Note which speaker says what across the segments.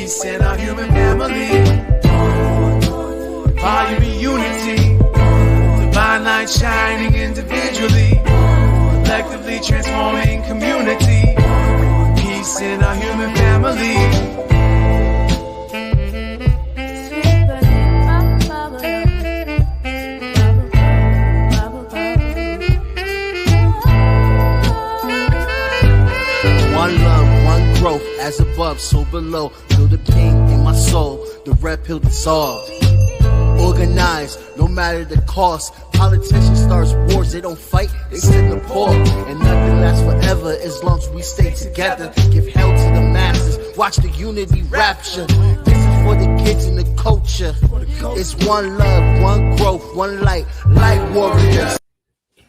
Speaker 1: Peace in our human family. Volume of unity. Divine light shining individually. Collectively transforming community. Peace in our human family.
Speaker 2: One love, one growth, as above, so below. Feel the pain in my soul, the red pill dissolved. Organized, no matter the cost. Politicians start wars, they don't fight, they sit in the poor. And nothing lasts forever as long as we stay together. Give hell to the masses, watch the unity rapture. This is for the kids and the culture. It's one love, one growth, one light, light warriors.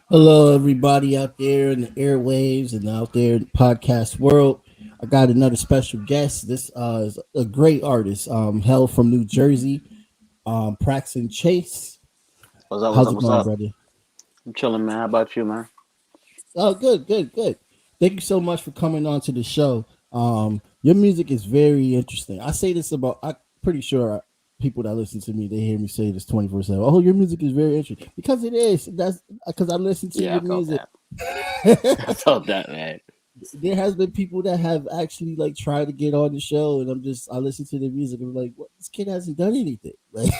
Speaker 3: Hello, everybody out there in the airwaves and out there in the podcast world. I got another special guest. This is a great artist, hail from New Jersey, Pasxson Chase.
Speaker 4: What's up?
Speaker 3: How's it going, brother?
Speaker 4: I'm chilling, man. How about you, man?
Speaker 3: Oh, good. Thank you so much for coming on to the show. Your music is very interesting. I say this about, I'm pretty sure people that listen to me, they hear me say this 24/7. Oh, your music is very interesting, because it is. That's because I listen to your music.
Speaker 4: I felt that, man.
Speaker 3: There has been people that have actually like tried to get on the show, and I listen to the music and I'm like, what? This kid hasn't done anything. Like,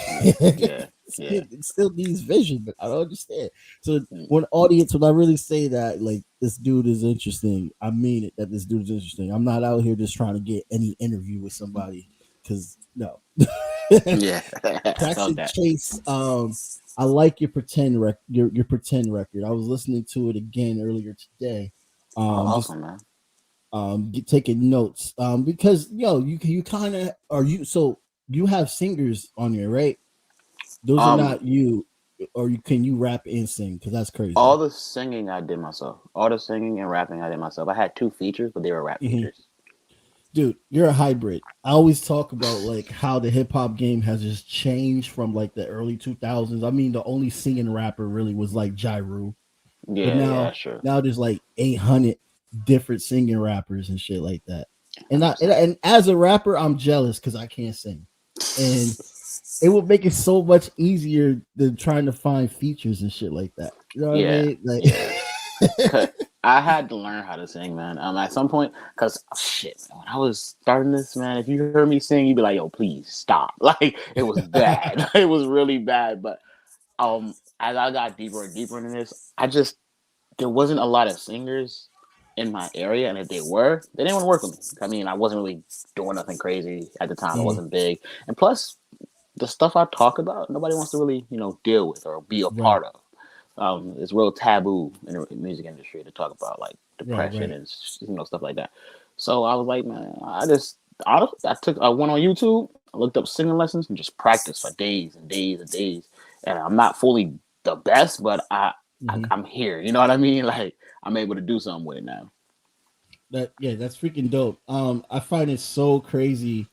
Speaker 3: It still needs vision, but I don't understand. So when I really say that like this dude is interesting, I mean it. That this dude is interesting. I'm not out here just trying to get any interview with somebody, because no. Pasxson Chase. I like your pretend your pretend record. I was listening to it again earlier today.
Speaker 4: Awesome, man.
Speaker 3: Taking notes. Because you kind of so you have singers on there, right? Those are not you, or can you rap and sing? Because that's crazy.
Speaker 4: All the singing I did myself. All the singing and rapping I did myself. I had 2 features, but they were rap features.
Speaker 3: Dude, you're a hybrid. I always talk about like how the hip hop game has just changed from like the early 2000s. I mean, the only singing rapper really was like Ja Rule.
Speaker 4: Yeah, sure.
Speaker 3: Now there's like 800 different singing rappers and shit like that. And as a rapper, I'm jealous because I can't sing, and it would make it so much easier than trying to find features and shit like that. You know what I mean? Like,
Speaker 4: I had to learn how to sing, man. At some point, because when I was starting this, man, if you heard me sing, you'd be like, "Yo, please stop!" Like, it was bad. It was really bad. But as I got deeper and deeper into this, there wasn't a lot of singers in my area, and if they were, they didn't want to work with me. I mean, I wasn't really doing nothing crazy at the time. I wasn't big, and plus, the stuff I talk about, nobody wants to really, deal with or be a part of. It's real taboo in the music industry to talk about like depression and stuff like that. So I was like, man, I went on YouTube, I looked up singing lessons and just practiced for days and days and days. And I'm not fully the best, but I'm here. You know what I mean? Like, I'm able to do something with it now.
Speaker 3: That's freaking dope. I find it so crazy.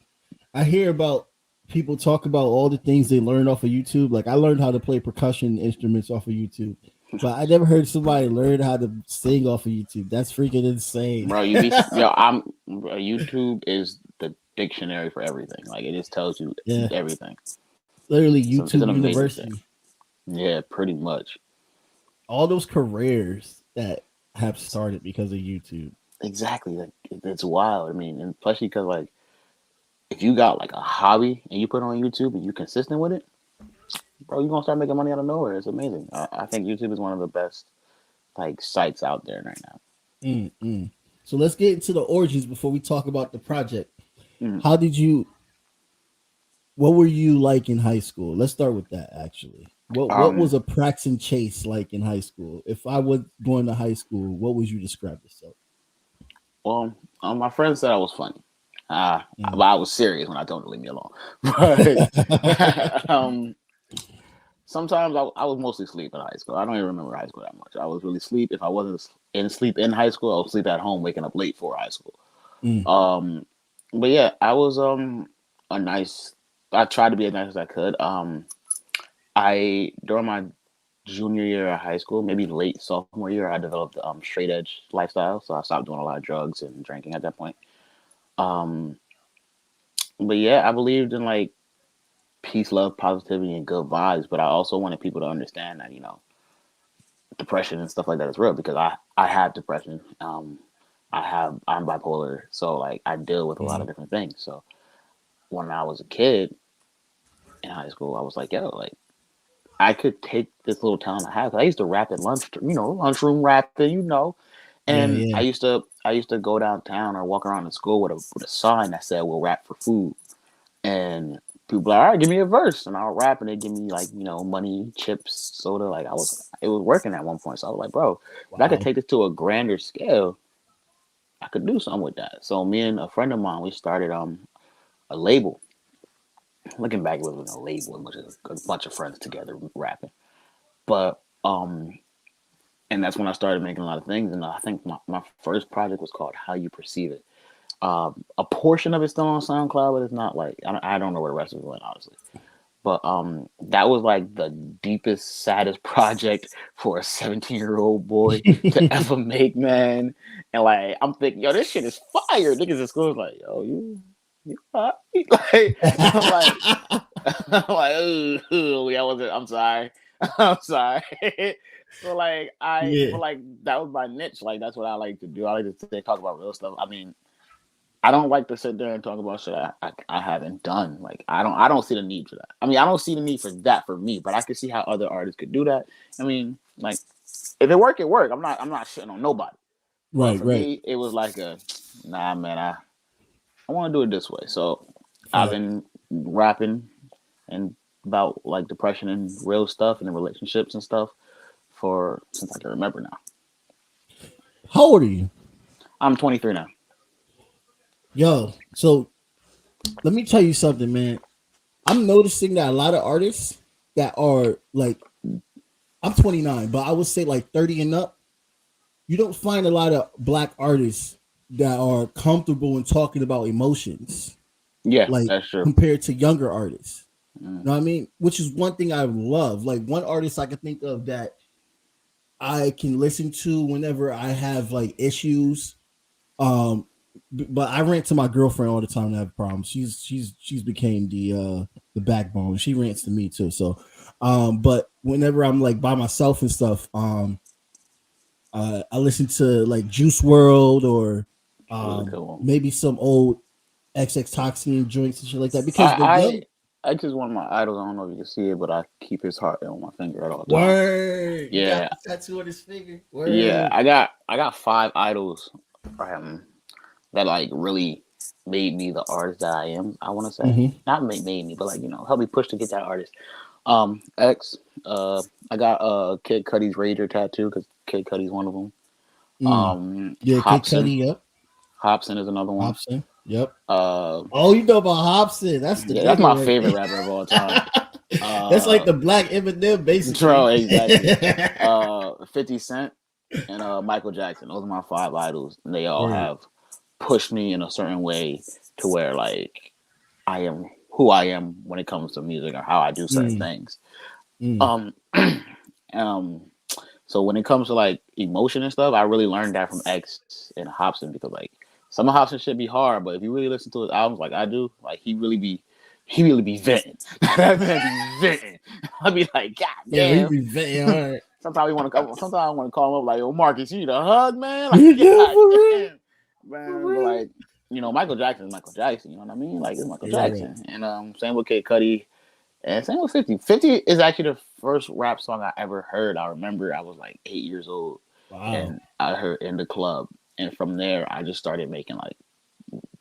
Speaker 3: I hear about people talk about all the things they learned off of YouTube. Like, I learned how to play percussion instruments off of YouTube, but I never heard somebody learn how to sing off of YouTube. That's freaking insane,
Speaker 4: bro. YouTube is the dictionary for everything. Like, it just tells you everything.
Speaker 3: Literally, YouTube University.
Speaker 4: Yeah, pretty much.
Speaker 3: All those careers that have started because of YouTube.
Speaker 4: Exactly. Like, it's wild. I mean, and especially because like, if you got like a hobby and you put it on YouTube and you're consistent with it, bro, you're gonna start making money out of nowhere. It's amazing. I think YouTube is one of the best like sites out there right now.
Speaker 3: So let's get into the origins before we talk about the project. What were you like in high school? Let's start with that actually. What was a Pasxson Chase like in high school? If I was going to high school, what would you describe yourself?
Speaker 4: Well, my friends said I was funny. But I was serious when I told them to leave me alone. But sometimes I was mostly asleep in high school. I don't even remember high school that much. I was really asleep. If I wasn't asleep in high school, I would sleep at home, waking up late for high school. But yeah, I was I tried to be as nice as I could. During my junior year of high school, maybe late sophomore year, I developed straight edge lifestyle. So I stopped doing a lot of drugs and drinking at that point. but yeah, I believed in like peace, love, positivity, and good vibes. But I also wanted people to understand that depression and stuff like that is real because I have depression. I'm bipolar, so like I deal with a lot of different things. So when I was a kid in high school, I was like, yo, like I could take this little talent I have. I used to rap at lunchroom rapping, and
Speaker 3: Yeah.
Speaker 4: I used to go downtown or walk around the school with a sign that said "We'll rap for food," and people like, all right, give me a verse, and I'll rap, and they give me like money, chips, soda. Like it was working at one point. So I was like, bro, if I could
Speaker 3: Wow.
Speaker 4: take this to a grander scale, I could do something with that. So me and a friend of mine, we started a label. Looking back, it wasn't a label, it was a bunch of friends together rapping. But and that's when I started making a lot of things. And I think my first project was called How You Perceive It. A portion of it's still on SoundCloud, but it's not like I don't know where the rest of it went, honestly. But that was like the deepest, saddest project for a 17-year-old boy to ever make, man. And like I'm thinking, yo, this shit is fire. Niggas in school is like, yo, you hot? Like I'm like I'm like, yeah, I'm sorry. I'm sorry. So like
Speaker 3: Yeah.
Speaker 4: but like that was my niche. Like that's what I like to do. I like to talk about real stuff. I mean, I don't like to sit there and talk about shit I haven't done. Like I don't see the need for that. I mean, I don't see the need for that for me, but I can see how other artists could do that. I mean, like if it work, it work. I'm not shitting on nobody. But
Speaker 3: Right.
Speaker 4: for
Speaker 3: Right.
Speaker 4: me, it was like nah, man. I want to do it this way. So I've
Speaker 3: Fact.
Speaker 4: been rapping and about like depression and real stuff and the relationships and stuff for since I can remember now.
Speaker 3: How old are you?
Speaker 4: I'm 23 now.
Speaker 3: Yo. So let me tell you something, man. I'm noticing that a lot of artists that are like, I'm 29, but I would say like 30 and up, you don't find a lot of black artists that are comfortable in talking about emotions,
Speaker 4: Yeah,
Speaker 3: like
Speaker 4: that's true.
Speaker 3: compared to younger artists.
Speaker 4: Mm.
Speaker 3: You know what I mean? Which is one thing I love. Like one artist I can think of that I can listen to whenever I have like issues. Um, but I rant to my girlfriend all the time to have problems. She's became the backbone. She rants to me too. So, but whenever I'm like by myself and stuff, I listen to like Juice World or
Speaker 4: Really cool.
Speaker 3: maybe some old XX Toxin joints and shit like that because the
Speaker 4: I
Speaker 3: young
Speaker 4: I just one of my idols. I don't know if you can see it, but I keep his heart on my finger at all times.
Speaker 3: word, you got
Speaker 4: Yeah,
Speaker 3: the tattoo on his finger.
Speaker 4: yeah.
Speaker 3: Word,
Speaker 4: I got 5 idols that like really made me the artist that I am. I want to say
Speaker 3: mm-hmm.
Speaker 4: not made me, but like help me push to get that artist. X. I got Kid Cudi's Rager tattoo because Kid Cudi's one of them.
Speaker 3: Yeah, Kid
Speaker 4: Hobson.
Speaker 3: Cudi, yep.
Speaker 4: Hobson is another one.
Speaker 3: Hobson, yep.
Speaker 4: Uh,
Speaker 3: Oh, you know about Hobson? That's the
Speaker 4: yeah, that's
Speaker 3: nigga
Speaker 4: my
Speaker 3: right
Speaker 4: favorite
Speaker 3: there.
Speaker 4: rapper of all time.
Speaker 3: That's like
Speaker 4: Uh,
Speaker 3: the black Eminem,
Speaker 4: True,
Speaker 3: basically.
Speaker 4: exactly. 50 Cent and Michael Jackson. Those are my 5 idols. And they all
Speaker 3: Word.
Speaker 4: have pushed me in a certain way to where like I am who I am when it comes to music or how I do certain
Speaker 3: Mm,
Speaker 4: things.
Speaker 3: mm.
Speaker 4: Um, um. So when it comes to like emotion and stuff, I really learned that from X and Hobson because like some of Hobson shit be hard, but if you really listen to his albums like I do, like he really be venting. That man be venting. I'd be like, God
Speaker 3: Yeah, he
Speaker 4: damn.
Speaker 3: be vetting hard.
Speaker 4: Sometimes we want to come. Sometimes I want to call him up like, "Yo, Marcus, you need a hug, man." Like,
Speaker 3: Yeah,
Speaker 4: God
Speaker 3: for real.
Speaker 4: damn,
Speaker 3: For
Speaker 4: man. But
Speaker 3: real.
Speaker 4: like, Michael Jackson is Michael Jackson. You know what I mean? Like, it's Michael
Speaker 3: Yeah, right.
Speaker 4: Jackson. And same with Kid Cudi, and same with 50. 50 is actually the first rap song I ever heard. I remember I was like 8 years old,
Speaker 3: Wow.
Speaker 4: and I heard in the club, and from there I just started making like.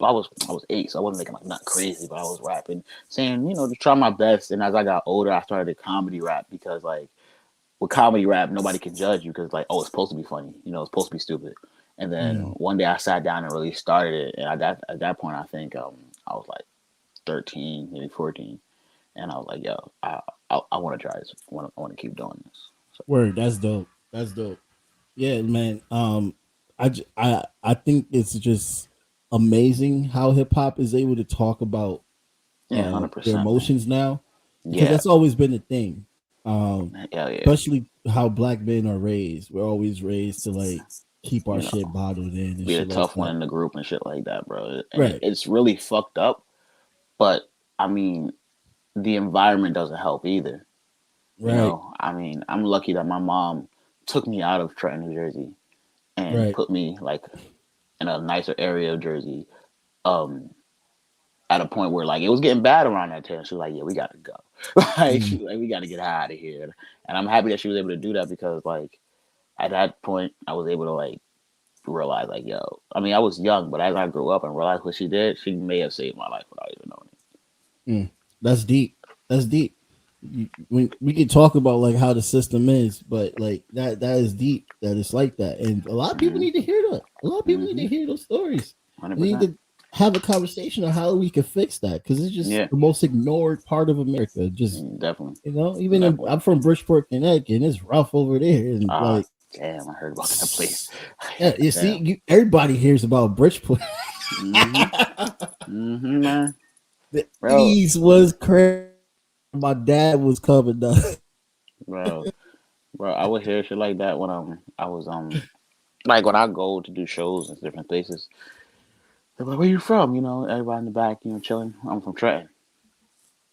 Speaker 4: I was 8, so I wasn't making like not crazy, but I was rapping, saying to try my best. And as I got older, I started comedy rap because like with comedy rap, nobody can judge you because like, oh, it's supposed to be funny, it's supposed to be stupid. And then
Speaker 3: Mm.
Speaker 4: one day I sat down and really started it, and at that point, I think I was like 13, maybe 14, and I was like, yo, I want to try this. I want to keep doing this. So,
Speaker 3: Word. That's dope. That's dope. Yeah, man. I think it's just amazing how hip hop is able to talk about
Speaker 4: yeah,
Speaker 3: their
Speaker 4: 100%, man.
Speaker 3: emotions now because
Speaker 4: Yeah,
Speaker 3: that's always been the thing.
Speaker 4: hell yeah.
Speaker 3: Especially how black men are raised. We're always raised to like keep our
Speaker 4: You know,
Speaker 3: shit bottled in and
Speaker 4: be the
Speaker 3: shit like
Speaker 4: tough one
Speaker 3: that.
Speaker 4: in the group and shit like that, bro. And
Speaker 3: Right.
Speaker 4: it's really fucked up. but I mean, the environment doesn't help either. You
Speaker 3: Right.
Speaker 4: know, I mean, I'm lucky that my mom took me out of Trenton, New Jersey, and
Speaker 3: Right.
Speaker 4: put me like in a nicer area of Jersey. Um, at a point where like it was getting bad around that time. She was like, "Yeah, we gotta go. Like, she
Speaker 3: Mm.
Speaker 4: was like, we gotta get out of here." And I'm happy that she was able to do that because like at that point I was able to like realize like, yo, I mean, I was young, but as I grew up and realized what she did, she may have saved my life without even knowing it.
Speaker 3: That's deep. That's deep. We can talk about like how the system is, but like that is deep. That it's like that, and a lot of people need to hear that. A lot of people need to hear those stories. We need
Speaker 4: 100%.
Speaker 3: to have a conversation on how we can fix that because it's just
Speaker 4: Yeah,
Speaker 3: the most ignored part of America. Just
Speaker 4: definitely.
Speaker 3: even
Speaker 4: Definitely.
Speaker 3: I'm from Bridgeport, Connecticut, and it's rough over there, and
Speaker 4: Ah,
Speaker 3: like,
Speaker 4: damn, I heard about that place.
Speaker 3: yeah, you see,
Speaker 4: Damn.
Speaker 3: everybody hears about Bridgeport.
Speaker 4: Man.
Speaker 3: The
Speaker 4: Bro,
Speaker 3: ease was crazy. My dad was coming up.
Speaker 4: bro, I would hear shit like that when I was like when I go to do shows in different places. They're like, "Where you from?" You know, everybody in the back, you know, chilling. I'm from Trenton.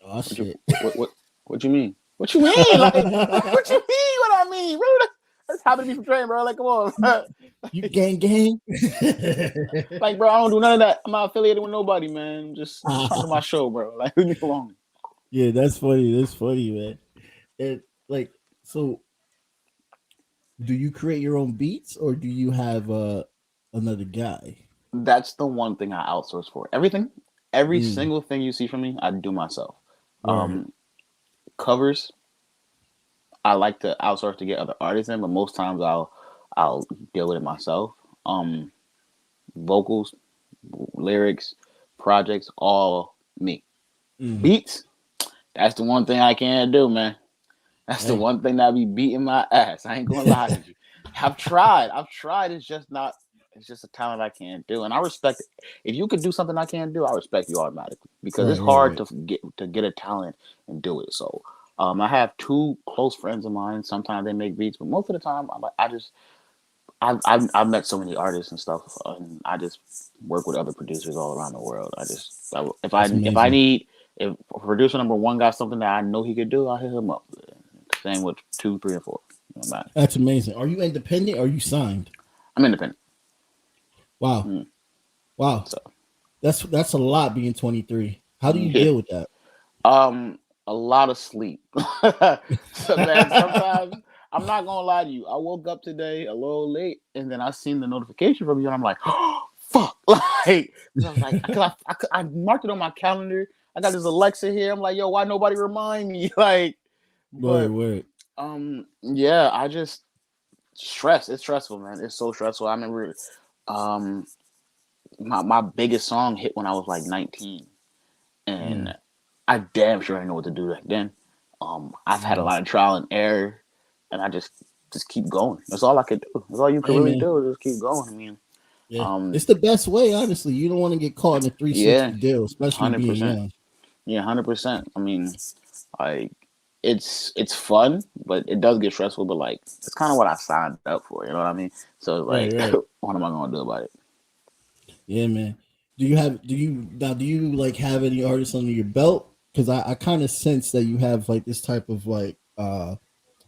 Speaker 3: Oh
Speaker 4: What you
Speaker 3: shit!
Speaker 4: what you mean? What you mean? Like what you mean? What I mean, bro? That's happy to be from Trenton, bro. Like, come on,
Speaker 3: You gang.
Speaker 4: like, bro. I don't do none of that. I'm not affiliated with nobody, man. I'm just trying to do my show, bro. Like, leave me alone.
Speaker 3: Yeah, that's funny. That's funny, man. And like, so do you create your own beats or do you have another guy?
Speaker 4: That's the one thing I outsource for. Everything, every
Speaker 3: Mm,
Speaker 4: single thing you see from me, I do myself.
Speaker 3: right.
Speaker 4: Um, covers, I like to outsource to get other artists in, but most times I'll deal with it myself. Um, vocals, lyrics, projects, all me.
Speaker 3: Mm.
Speaker 4: Beats, that's the one thing I can't do, man. That's the
Speaker 3: Hey,
Speaker 4: one thing that be beating my ass. I ain't gonna lie to you. I've tried. I've tried. It's just not. It's just a talent I can't do, and I respect it. If you could do something I can't do, I respect you automatically because it's hard
Speaker 3: right.
Speaker 4: to get a talent and do it. So, I have two close friends of mine. Sometimes they make beats, but most of the time, I'm like, I've met so many artists and stuff, and I just work with other producers all around the world.
Speaker 3: That's
Speaker 4: If I
Speaker 3: amazing.
Speaker 4: need if producer number one got something that I know he could do, I'll hit him up. Same with 2, 3, and 4. No matter.
Speaker 3: That's amazing. Are you independent or are you signed?
Speaker 4: I'm independent.
Speaker 3: Wow.
Speaker 4: Mm.
Speaker 3: Wow.
Speaker 4: So
Speaker 3: That's a lot being 23. How do you
Speaker 4: yeah.
Speaker 3: deal with that?
Speaker 4: A lot of sleep. So man, sometimes I'm not gonna lie to you. I woke up today a little late, and then I seen the notification from you, and I'm like, oh, fuck! Like, cause I was like, I marked it on my calendar. I got this Alexa here. I'm like, yo, why nobody remind me? Like, but
Speaker 3: Word.
Speaker 4: yeah, I just stress. It's stressful, man. It's so stressful. I remember, um, my biggest song hit when I was like 19, and
Speaker 3: Mm,
Speaker 4: I damn sure didn't know what to do back then. I've had a
Speaker 3: nice.
Speaker 4: lot of trial and error, and I just keep going. That's all I could do. That's all you could
Speaker 3: Hey
Speaker 4: really
Speaker 3: man.
Speaker 4: do is just keep going. I mean,
Speaker 3: Yeah. It's the best way, honestly. You don't want to get caught in a 360
Speaker 4: yeah,
Speaker 3: deal, especially
Speaker 4: hundred
Speaker 3: being
Speaker 4: percent.
Speaker 3: young.
Speaker 4: Yeah, 100%. I mean, like it's fun, but it does get stressful. But like, it's kind of what I signed up for. You know what I mean? So like,
Speaker 3: Right.
Speaker 4: what am I gonna do about it?
Speaker 3: Yeah, man. Do you like have any artists under your belt? Because I kind of sense that you have like this type of like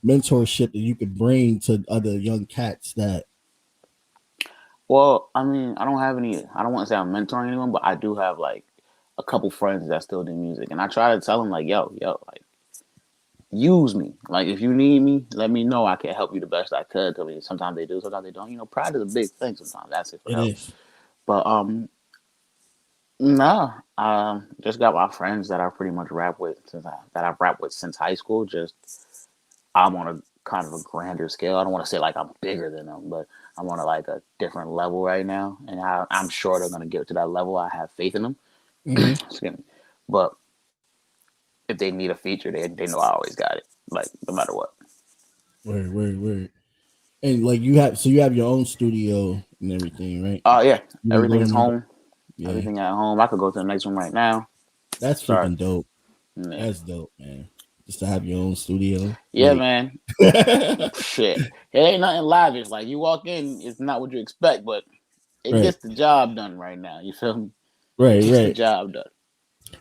Speaker 3: mentorship that you could bring to other young cats that
Speaker 4: Well, I mean, I don't have any. I don't want to say I'm mentoring anyone, but I do have like a couple friends that still do music, and I try to tell them like, yo, like use me. Like if you need me, let me know. I can help you the best I could. I mean, sometimes they do, sometimes they don't. You know, pride is a big thing. Sometimes that's it for
Speaker 3: it
Speaker 4: help.
Speaker 3: is.
Speaker 4: But nah. Just got my friends that I pretty much that I've rapped with since high school. Just I'm on a kind of a grander scale. I don't want to say like I'm bigger than them, but I'm on like a different level right now, and I'm sure they're gonna get to that level. I have faith in them.
Speaker 3: Mm-hmm.
Speaker 4: Excuse me. But if they need a feature, they know I always got it. Like no matter what.
Speaker 3: Word. And like you have your own studio and everything, right?
Speaker 4: Yeah.
Speaker 3: You don't go
Speaker 4: Everything
Speaker 3: to
Speaker 4: is
Speaker 3: nobody.
Speaker 4: home.
Speaker 3: Yeah,
Speaker 4: Everything at home. I could go to the next one right now.
Speaker 3: that's
Speaker 4: Start.
Speaker 3: freaking dope.
Speaker 4: Yeah,
Speaker 3: That's dope, man. Just to have your own studio,
Speaker 4: yeah,
Speaker 3: like
Speaker 4: man.
Speaker 3: right,
Speaker 4: Shit. It ain't nothing lavish. Like you walk in, it's not what you expect, but it
Speaker 3: right,
Speaker 4: gets the job done right now. You feel me? It gets the
Speaker 3: right.
Speaker 4: job done.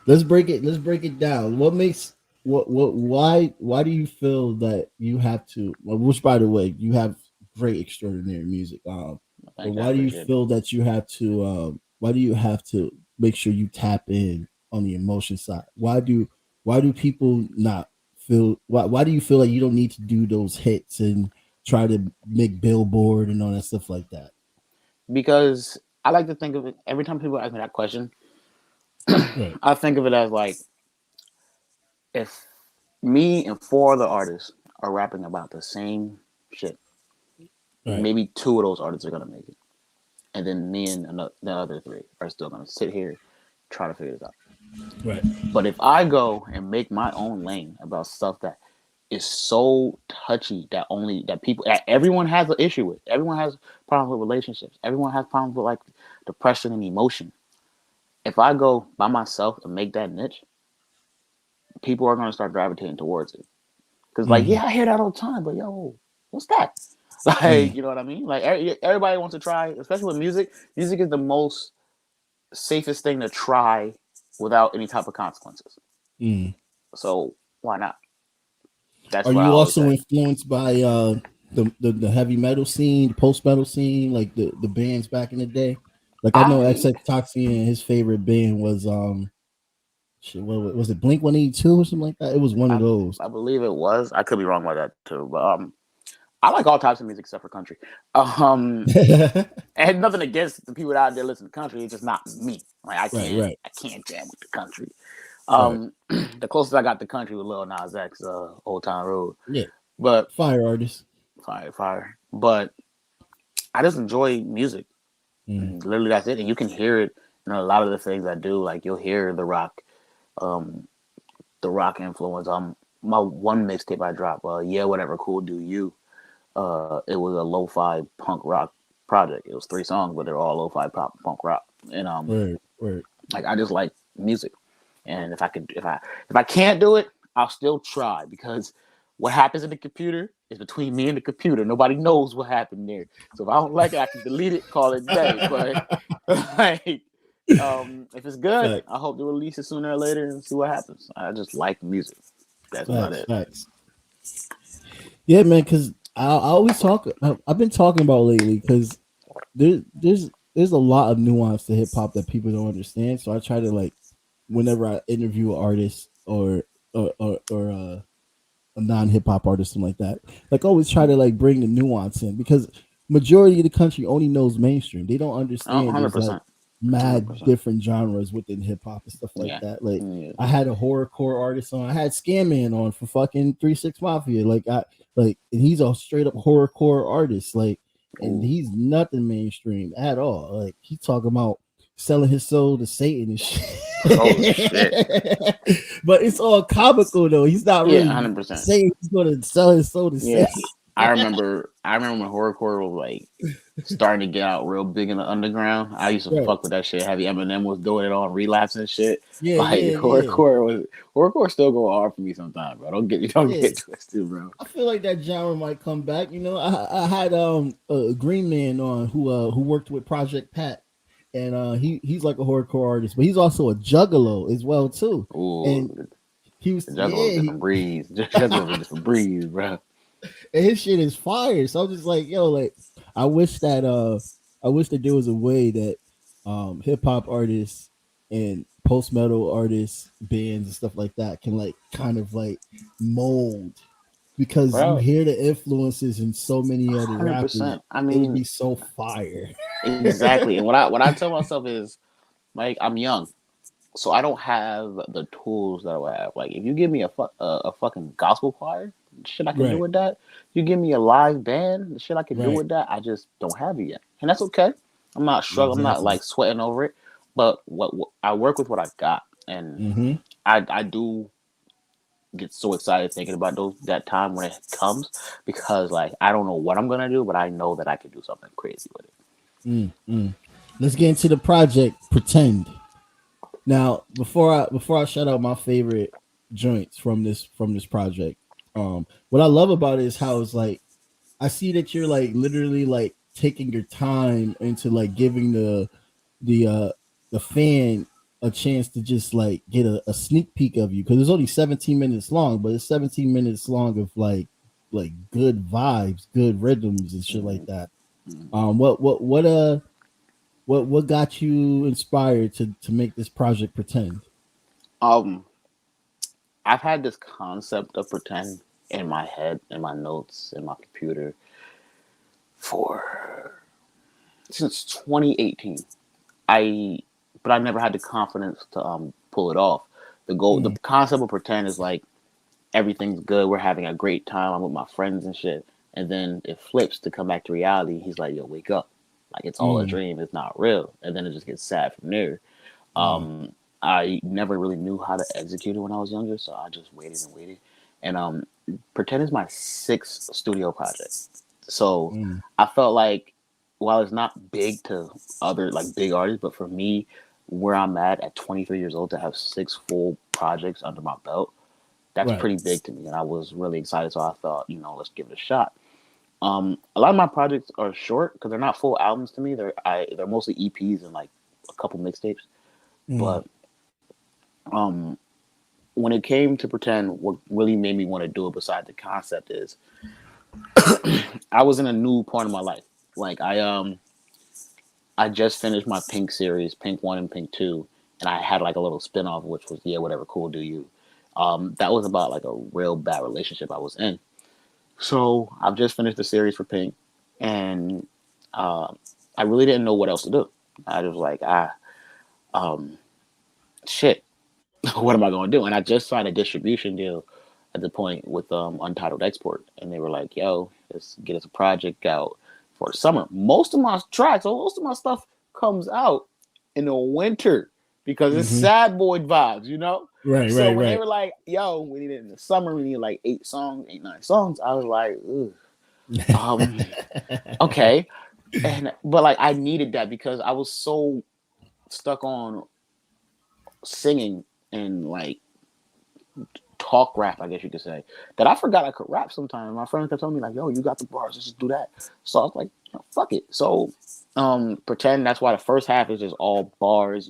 Speaker 3: Let's break it. Let's break it down. What makes what why do you feel that you have to? Well, which, by the way, you have great extraordinary music. But
Speaker 4: Thank you, I
Speaker 3: why do you
Speaker 4: appreciate it.
Speaker 3: feel that you have to? Why do you have to make sure you tap in on the emotion side? Why do people not feel? Why do you feel like you don't need to do those hits and try to make Billboard and all that stuff like that?
Speaker 4: Because I like to think of it every time people ask me that question.
Speaker 3: Right.
Speaker 4: I think of it as like if me and four other artists are rapping about the same shit,
Speaker 3: Right.
Speaker 4: maybe two of those artists are gonna make it, and then me and the other three are still gonna sit here try to figure this out.
Speaker 3: Right.
Speaker 4: But if I go and make my own lane about stuff that is so touchy that people that everyone has an issue with, everyone has problems with relationships, everyone has problems with like depression and emotion. If I go by myself and make that niche, people are gonna start gravitating towards it. Cause like,
Speaker 3: Mm,
Speaker 4: yeah, I hear that all the time, but yo, what's that? Like,
Speaker 3: mm,
Speaker 4: you know what I mean? Like everybody wants to try, especially with music. Music is the most safest thing to try without any type of consequences.
Speaker 3: mm.
Speaker 4: So why not? That's
Speaker 3: Are
Speaker 4: what I
Speaker 3: you
Speaker 4: always
Speaker 3: also
Speaker 4: say.
Speaker 3: influenced by the heavy metal scene, the post metal scene, like the bands back in the day? Like I know
Speaker 4: I
Speaker 3: XX Toxin, his favorite band was shit, what was it, Blink 182 or something like that? It was one of
Speaker 4: I
Speaker 3: those.
Speaker 4: I believe it was. I could be wrong about that too, but I like all types of music except for country. Um, and nothing against the people out there listening to country. It's just not me. Like
Speaker 3: Right, right,
Speaker 4: I can't jam with the country.
Speaker 3: right.
Speaker 4: The closest I got to country was Lil Nas X, Old Town Road.
Speaker 3: Yeah,
Speaker 4: But
Speaker 3: fire artist.
Speaker 4: fire. But I just enjoy music.
Speaker 3: Mm,
Speaker 4: And literally, that's it. And you can hear it in a lot of the things I do. Like you'll hear um, the rock influence. My one mixtape I dropped, yeah, whatever, cool, do you. It was a lo-fi punk rock project. It was 3 songs, but they're all lo-fi punk rock. And
Speaker 3: word, word.
Speaker 4: like I just like music. And if I can't do it, I'll still try because what happens in the computer is between me and the computer. Nobody knows what happened there. So if I don't like it, I can delete it, call it a day. But like, if it's good,
Speaker 3: Facts,
Speaker 4: I hope to release it sooner or later and see what happens. I just like music. That's about
Speaker 3: facts,
Speaker 4: it.
Speaker 3: facts. Yeah, man. Because I always talk. I've been talking about lately because there's a lot of nuance to hip hop that people don't understand. So I try to like whenever I interview an artist or a non hip hop artist, something like that. Like always try to like bring the nuance in because majority of the country only knows mainstream. They don't
Speaker 4: Oh,
Speaker 3: understand there's like
Speaker 4: 100%.
Speaker 3: mad
Speaker 4: 100%.
Speaker 3: different genres within hip hop and stuff like
Speaker 4: Yeah.
Speaker 3: that. Like
Speaker 4: Yeah.
Speaker 3: I had a horrorcore artist on. I had Scammon on for fucking 3 6 Mafia. And he's a straight up horrorcore artist. Like and
Speaker 4: Ooh.
Speaker 3: he's nothing mainstream at all. Like he's talking about selling his soul to Satan and shit.
Speaker 4: Oh shit.
Speaker 3: But it's all comical though. He's not
Speaker 4: Yeah,
Speaker 3: really
Speaker 4: 100%.
Speaker 3: saying he's gonna sell his soul to
Speaker 4: Yeah.
Speaker 3: Satan.
Speaker 4: I remember when horrorcore was like starting to get out real big in the underground. I used to
Speaker 3: Right.
Speaker 4: fuck with that shit. Heavy Eminem was doing it on relapse and shit.
Speaker 3: Yeah,
Speaker 4: Like
Speaker 3: yeah, yeah,
Speaker 4: horrorcore still go hard for me sometimes, bro. Don't
Speaker 3: yeah.
Speaker 4: get twisted, bro.
Speaker 3: I feel like that genre might come back. You know, I had a Green Man on who worked with Project Pat, and he's like a horrorcore artist, but he's also a juggalo as well too. And
Speaker 4: Ooh,
Speaker 3: he was
Speaker 4: the juggler's different breeze. Juggler's a different breeze, bro.
Speaker 3: and his shit is fire. So I'm just like, yo, like I wish that there was a way that hip hop artists and post metal artists, bands and stuff like that can like kind of like mold because you
Speaker 4: Bro,
Speaker 3: hear the influences in so many other rappers.
Speaker 4: 100%. I
Speaker 3: It would
Speaker 4: mean,
Speaker 3: be so fire.
Speaker 4: exactly. And what I tell myself is like I'm young. So I don't have the tools that I would have. Like if you give me a fucking gospel choir, shit I can do
Speaker 3: Right,
Speaker 4: with that. You give me a live band, the shit I can do
Speaker 3: right,
Speaker 4: with that. I just don't have it yet, and that's okay. I'm not struggling. I'm not
Speaker 3: exactly.
Speaker 4: like sweating over it. But what I work with what I got, and
Speaker 3: Mm-hmm.
Speaker 4: I do get so excited thinking about that time when it comes because like I don't know what I'm gonna do, but I know that I can do something crazy with it.
Speaker 3: Mm-hmm. Let's get into the project. Pretend. Now, before I shout out my favorite joints from this project, what I love about it is how it's like I see that you're like literally like taking your time into like giving the uh the fan a chance to just like get a sneak peek of you, because it's only 17 minutes long, but it's 17 minutes long of like good vibes, good rhythms and shit like that. What got you inspired to make this project Pretend?
Speaker 4: Um, I've had this concept of pretend in my head, in my notes, in my computer for since 2018. I but I never had the confidence to pull it off. The concept of pretend is like everything's good, we're having a great time, I'm with my friends and shit, and then it flips to come back to reality. He's like, "Yo, wake up! Like it's all a dream. It's not real." And then it just gets sad from there. Um, I never really knew how to execute it when I was younger, so I just waited and waited. And Pretend is my sixth studio project. So I felt like while it's not big to other like big artists, but for me, where I'm at 23 years old, to have six full projects under my belt, that's
Speaker 3: Right.
Speaker 4: pretty big to me. And I was really excited. So I thought, let's give it a shot. A lot of my projects are short because they're not full albums to me. They're mostly EPs and like a couple mixtapes. But um, when it came to Pretend, what really made me want to do it, besides the concept, is I was in a new point of my life. Like I just finished my Pink series, Pink 1 and Pink 2, and I had like a little spinoff, which was Yeah, Whatever, Cool, Do You. That was about like a real bad relationship I was in. So I've just finished the series for Pink, and I really didn't know what else to do. I was like, um, shit, what am I going to do? And I just signed a distribution deal at the point with Untitled Export, and they were like, "Yo, let's get us a project out for summer." Most of my tracks, or most of my stuff, comes out in the winter because it's sad boy vibes,
Speaker 3: Right,
Speaker 4: So
Speaker 3: right,
Speaker 4: when they
Speaker 3: right.
Speaker 4: were like, "Yo, we need it in the summer. We need like 8, 9 songs," I was like, "Ugh, um, okay." But like I needed that because I was so stuck on singing and like talk rap, I guess you could say, that I forgot I could rap sometimes. My friends kept telling me like, "Yo, you got the bars, let's just do that." So I was like, fuck it. So Pretend, that's why the first half is just all bars.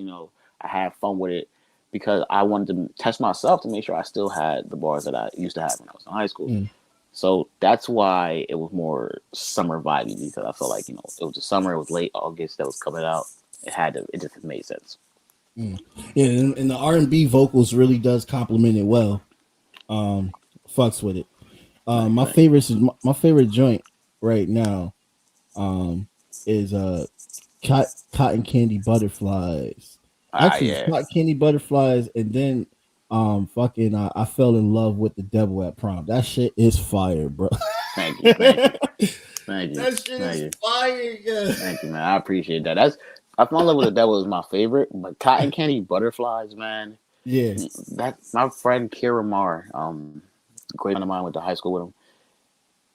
Speaker 4: I had fun with it because I wanted to test myself to make sure I still had the bars that I used to have when I was in high school. So that's why it was more summer vibey, because I felt like, it was the summer, it was late August that was coming out. It just made sense.
Speaker 3: Yeah, and the R&B vocals really does complement it well. Fucks with it.
Speaker 4: Thank
Speaker 3: My
Speaker 4: thank you.
Speaker 3: favorite is my favorite joint right now. Is Cotton Candy Butterflies. Actually, it's
Speaker 4: Yeah.
Speaker 3: Cotton Candy Butterflies, and then fucking I fell in love with the devil at prom. That shit is fire, bro.
Speaker 4: Thank you. Thank you. Thank you.
Speaker 3: That shit
Speaker 4: Thank
Speaker 3: is
Speaker 4: you.
Speaker 3: fire, yeah.
Speaker 4: Thank you, man. I appreciate that. I Fell in Love with the Devil is my favorite, but Cotton Candy Butterflies, man.
Speaker 3: Yeah.
Speaker 4: That my friend Kira Marr, great friend of mine, went to high school with him.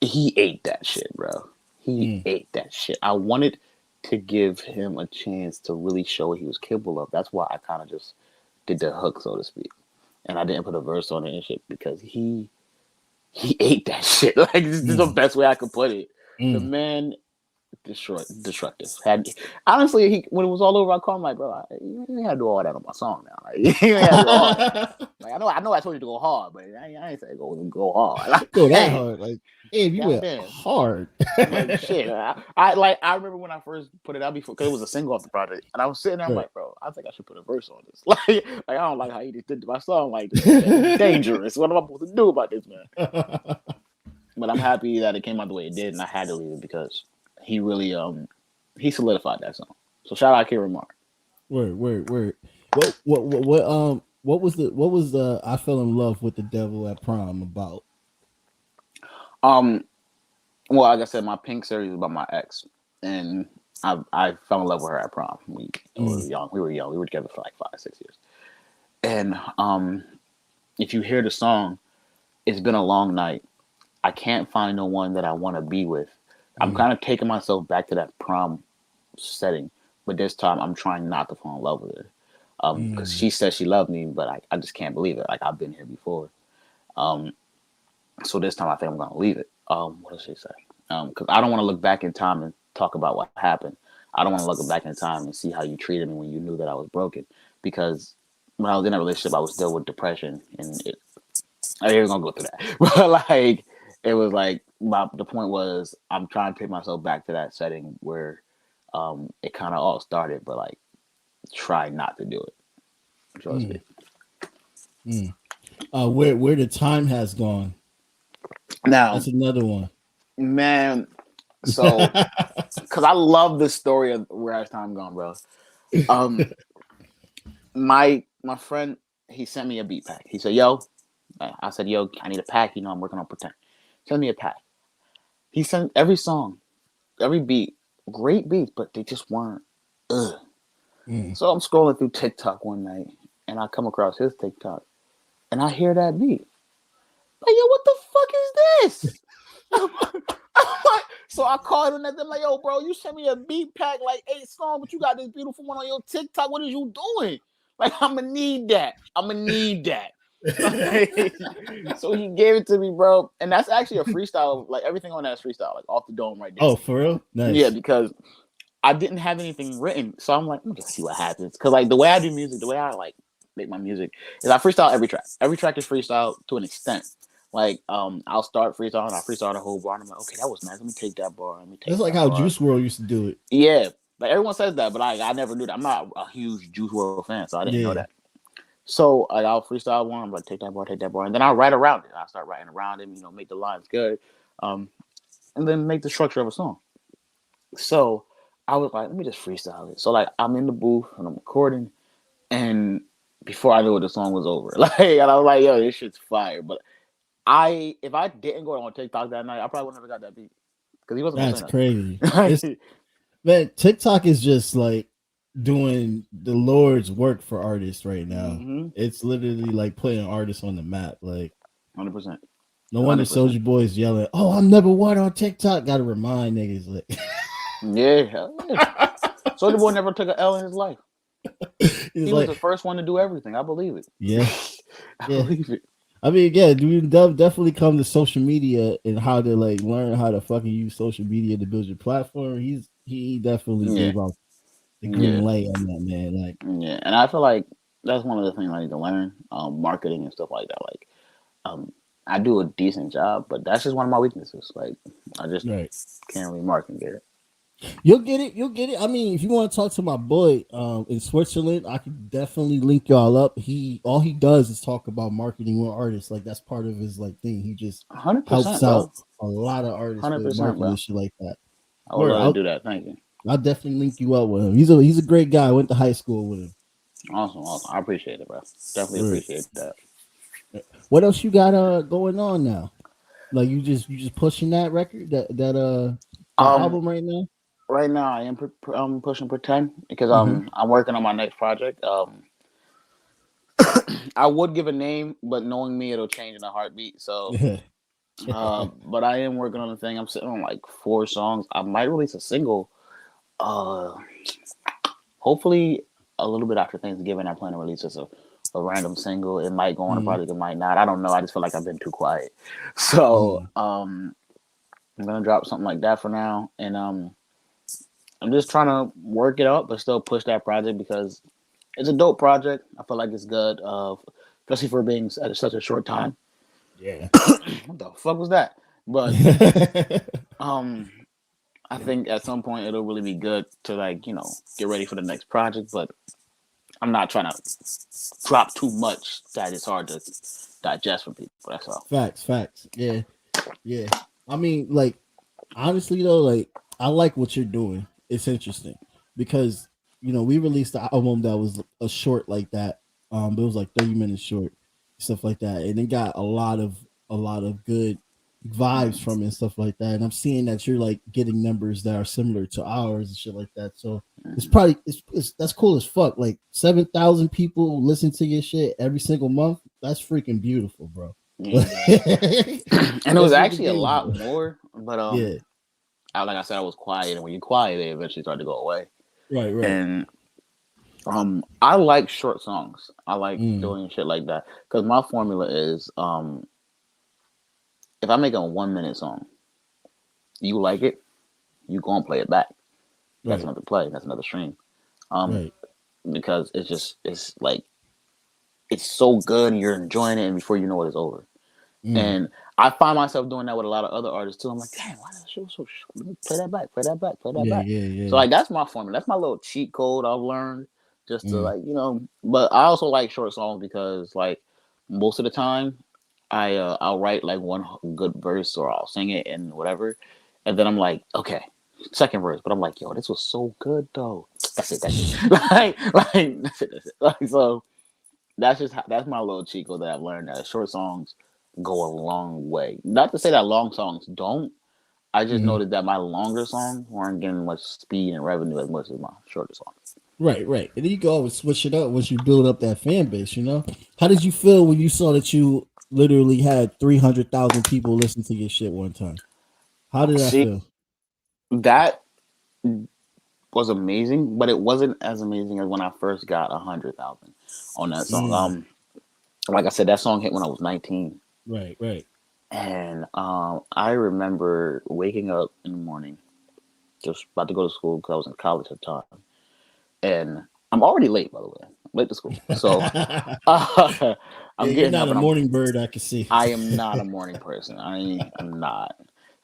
Speaker 4: He ate that shit, bro. He ate that shit. I wanted to give him a chance to really show what he was capable of. That's why I kind of just did the hook, so to speak, and I didn't put a verse on it and shit because he ate that shit. Like this is the best way I could put it. The man destructive. Honestly, when it was all over, I called him like, "Bro, you ain't had to do all that on my song now. Like, you ain't had to do all that. Like, I know, I told you to go hard, but I ain't say go hard. Like,
Speaker 3: Go that
Speaker 4: hey,
Speaker 3: hard, like, damn, you went
Speaker 4: goddamn,
Speaker 3: hard.
Speaker 4: like shit. I remember when I first put it out before because it was a single off the project, and I was sitting there, I'm
Speaker 3: Right.
Speaker 4: like, bro, I think I should put a verse on this. Like I don't like how you just did my song like this. It's dangerous. What am I supposed to do about this, man? But I'm happy that it came out the way it did, and I had to leave it because he really he solidified that song. So shout out Kira Mark.
Speaker 3: Word. What was the I fell in love with the devil at prom about?
Speaker 4: Um, well, like I said, my Pink series is about my ex, and I fell in love with her at prom. We were young. We were young. We were together for like 5, 6 years. And if you hear the song, "It's been a long night. I can't find no one that I want to be with." I'm kind of taking myself back to that prom setting, but this time I'm trying not to fall in love with her. Because she said she loved me, but I just can't believe it. Like I've been here before. So this time I think I'm gonna leave it. What does she say? Because I don't want to look back in time and talk about what happened. I don't want to look back in time and see how you treated me when you knew that I was broken. because when I was in a relationship, I was still with depression, and I ain't gonna go through that. But like, it was like the point was I'm trying to take myself back to that setting where it kind of all started, but like try not to do it. So to speak.
Speaker 3: Where the time has gone.
Speaker 4: Now
Speaker 3: That's another one,
Speaker 4: man. So, because I love the story of where has time gone, bro. My friend, he sent me a beat pack. He said, "Yo," I said, "Yo, I need a pack. You know, I'm working on Pretend. Send me a pack." He sent every song, every beat, great beats, but they just weren't. Ugh. So I'm scrolling through TikTok one night, and I come across his TikTok, and I hear that beat. Like, yo, what the fuck is this? So I called him and I'm like, yo, bro, you sent me a beat pack, like 8 songs, but you got this beautiful one on your TikTok. What is you doing? Like, I'm gonna need that. So he gave it to me, bro. And that's actually a freestyle. Like, everything on that is freestyle, like off the dome right there.
Speaker 3: Oh, for real? Nice.
Speaker 4: Yeah, because I didn't have anything written. So I'm like, let me just see what happens. Because like the way I do music, the way I like make my music is I freestyle every track. Every track is freestyle to an extent. Like, I'll start freestyling, I freestyle the whole bar, and I'm like, okay, that was nice. Let me take that bar. Let me take.
Speaker 3: That's like how Juice WRLD used to do it.
Speaker 4: Yeah, like everyone says that, but I never knew that. I'm not a huge Juice WRLD fan, so I didn't know that. So like, I'll freestyle one. I'm like, take that bar, and then I'll write around it. I start writing around it, make the lines good, and then make the structure of a song. So I was like, let me just freestyle it. So like, I'm in the booth and I'm recording, and before I knew it, the song was over. Like, and I was like, yo, this shit's fire, but. If I didn't go on TikTok that night, I probably would never got that beat because he wasn't.
Speaker 3: That's crazy. Man, TikTok is just like doing the Lord's work for artists right now. Mm-hmm. It's literally like putting artists on the map. Like
Speaker 4: 100%.
Speaker 3: No wonder Soulja Boy is yelling, "Oh, I'm #1 on TikTok." Got to remind niggas like,
Speaker 4: yeah. Soulja Boy never took an L in his life. He was the first one to do everything. I believe it.
Speaker 3: Yeah,
Speaker 4: I believe it.
Speaker 3: I mean, yeah, dude, definitely come to social media and how to like learn how to fucking use social media to build your platform. He definitely gave out the green light on that, man. Like,
Speaker 4: yeah, and I feel like that's one of the things I need to learn, marketing and stuff like that. Like, I do a decent job, but that's just one of my weaknesses. Like, I just can't really market and get it.
Speaker 3: You'll get it. I mean, if you want to talk to my boy in Switzerland, I can definitely link y'all up. All he does is talk about marketing with artists. Like, that's part of his like thing. He just
Speaker 4: 100%,
Speaker 3: helps out a lot of artists with marketing and shit like that.
Speaker 4: I would love to do that. Thank you.
Speaker 3: I'll definitely link you up with him. He's a great guy. I went to high school with him.
Speaker 4: Awesome. I appreciate it, bro. Definitely appreciate that.
Speaker 3: What else you got going on now? Like, you just pushing that record, that album right now?
Speaker 4: Right now, I am pushing Pretend because I'm working on my next project. I would give a name, but knowing me, it'll change in a heartbeat. So, but I am working on the thing. I'm sitting on like 4 songs. I might release a single. Hopefully, a little bit after Thanksgiving, I plan to release just a random single. It might go on a project, it might not. I don't know. I just feel like I've been too quiet. So, I'm gonna drop something like that for now, and I'm just trying to work it out, but still push that project because it's a dope project. I feel like it's good, especially for being at such a short time.
Speaker 3: Yeah.
Speaker 4: What the fuck was that? But I think at some point it'll really be good to get ready for the next project. But I'm not trying to drop too much that it's hard to digest for people. That's all.
Speaker 3: Facts. Yeah. I mean, like, honestly though, like, I like what you're doing. It's interesting because we released the album that was a short like that. It was like 30 minutes short, stuff like that, and it got a lot of good vibes from it and stuff like that. And I'm seeing that you're like getting numbers that are similar to ours and shit like that. So it's probably that's cool as fuck. Like 7,000 people listen to your shit every single month. That's freaking beautiful, bro.
Speaker 4: Yeah. And it was actually a lot more, but like I said, I was quiet, and when you're quiet, they eventually start to go away.
Speaker 3: Right.
Speaker 4: And I like short songs. I like doing shit like that because my formula is if I make a 1-minute song, you like it, you gonna play it back. That's another play. That's another stream. because it's like it's so good and you're enjoying it, and before you know it, it's over. And I find myself doing that with a lot of other artists too. I'm like, damn, why that show so short? Let me play that back, play that back, play that
Speaker 3: Yeah,
Speaker 4: back.
Speaker 3: yeah,
Speaker 4: So
Speaker 3: yeah.
Speaker 4: like that's my formula. That's my little cheat code I've learned just to like, but I also like short songs because like most of the time I'll write like one good verse or I'll sing it and whatever. And then I'm like, okay, second verse. But I'm like, yo, this was so good though. That's it, that's it. like that's it, that's it. Like so that's just that's my little cheat code that I've learned that short songs go a long way. Not to say that long songs don't. I just noticed that my longer songs weren't getting much speed and revenue as much as my shorter songs.
Speaker 3: Right, right. And then you can always switch it up once you build up that fan base, How did you feel when you saw that you literally had 300,000 people listen to your shit one time? How did that
Speaker 4: See,
Speaker 3: feel?
Speaker 4: that was amazing, but it wasn't as amazing as when I first got 100,000 on that song. Like I said, that song hit when I was 19.
Speaker 3: Right, right.
Speaker 4: And I remember waking up in the morning, just about to go to school because I was in college at the time. And I'm already late, by the way. I'm late to school. So I'm
Speaker 3: You're
Speaker 4: getting
Speaker 3: not
Speaker 4: up
Speaker 3: a
Speaker 4: and
Speaker 3: morning bird, I can see.
Speaker 4: I am not a morning person. I am not.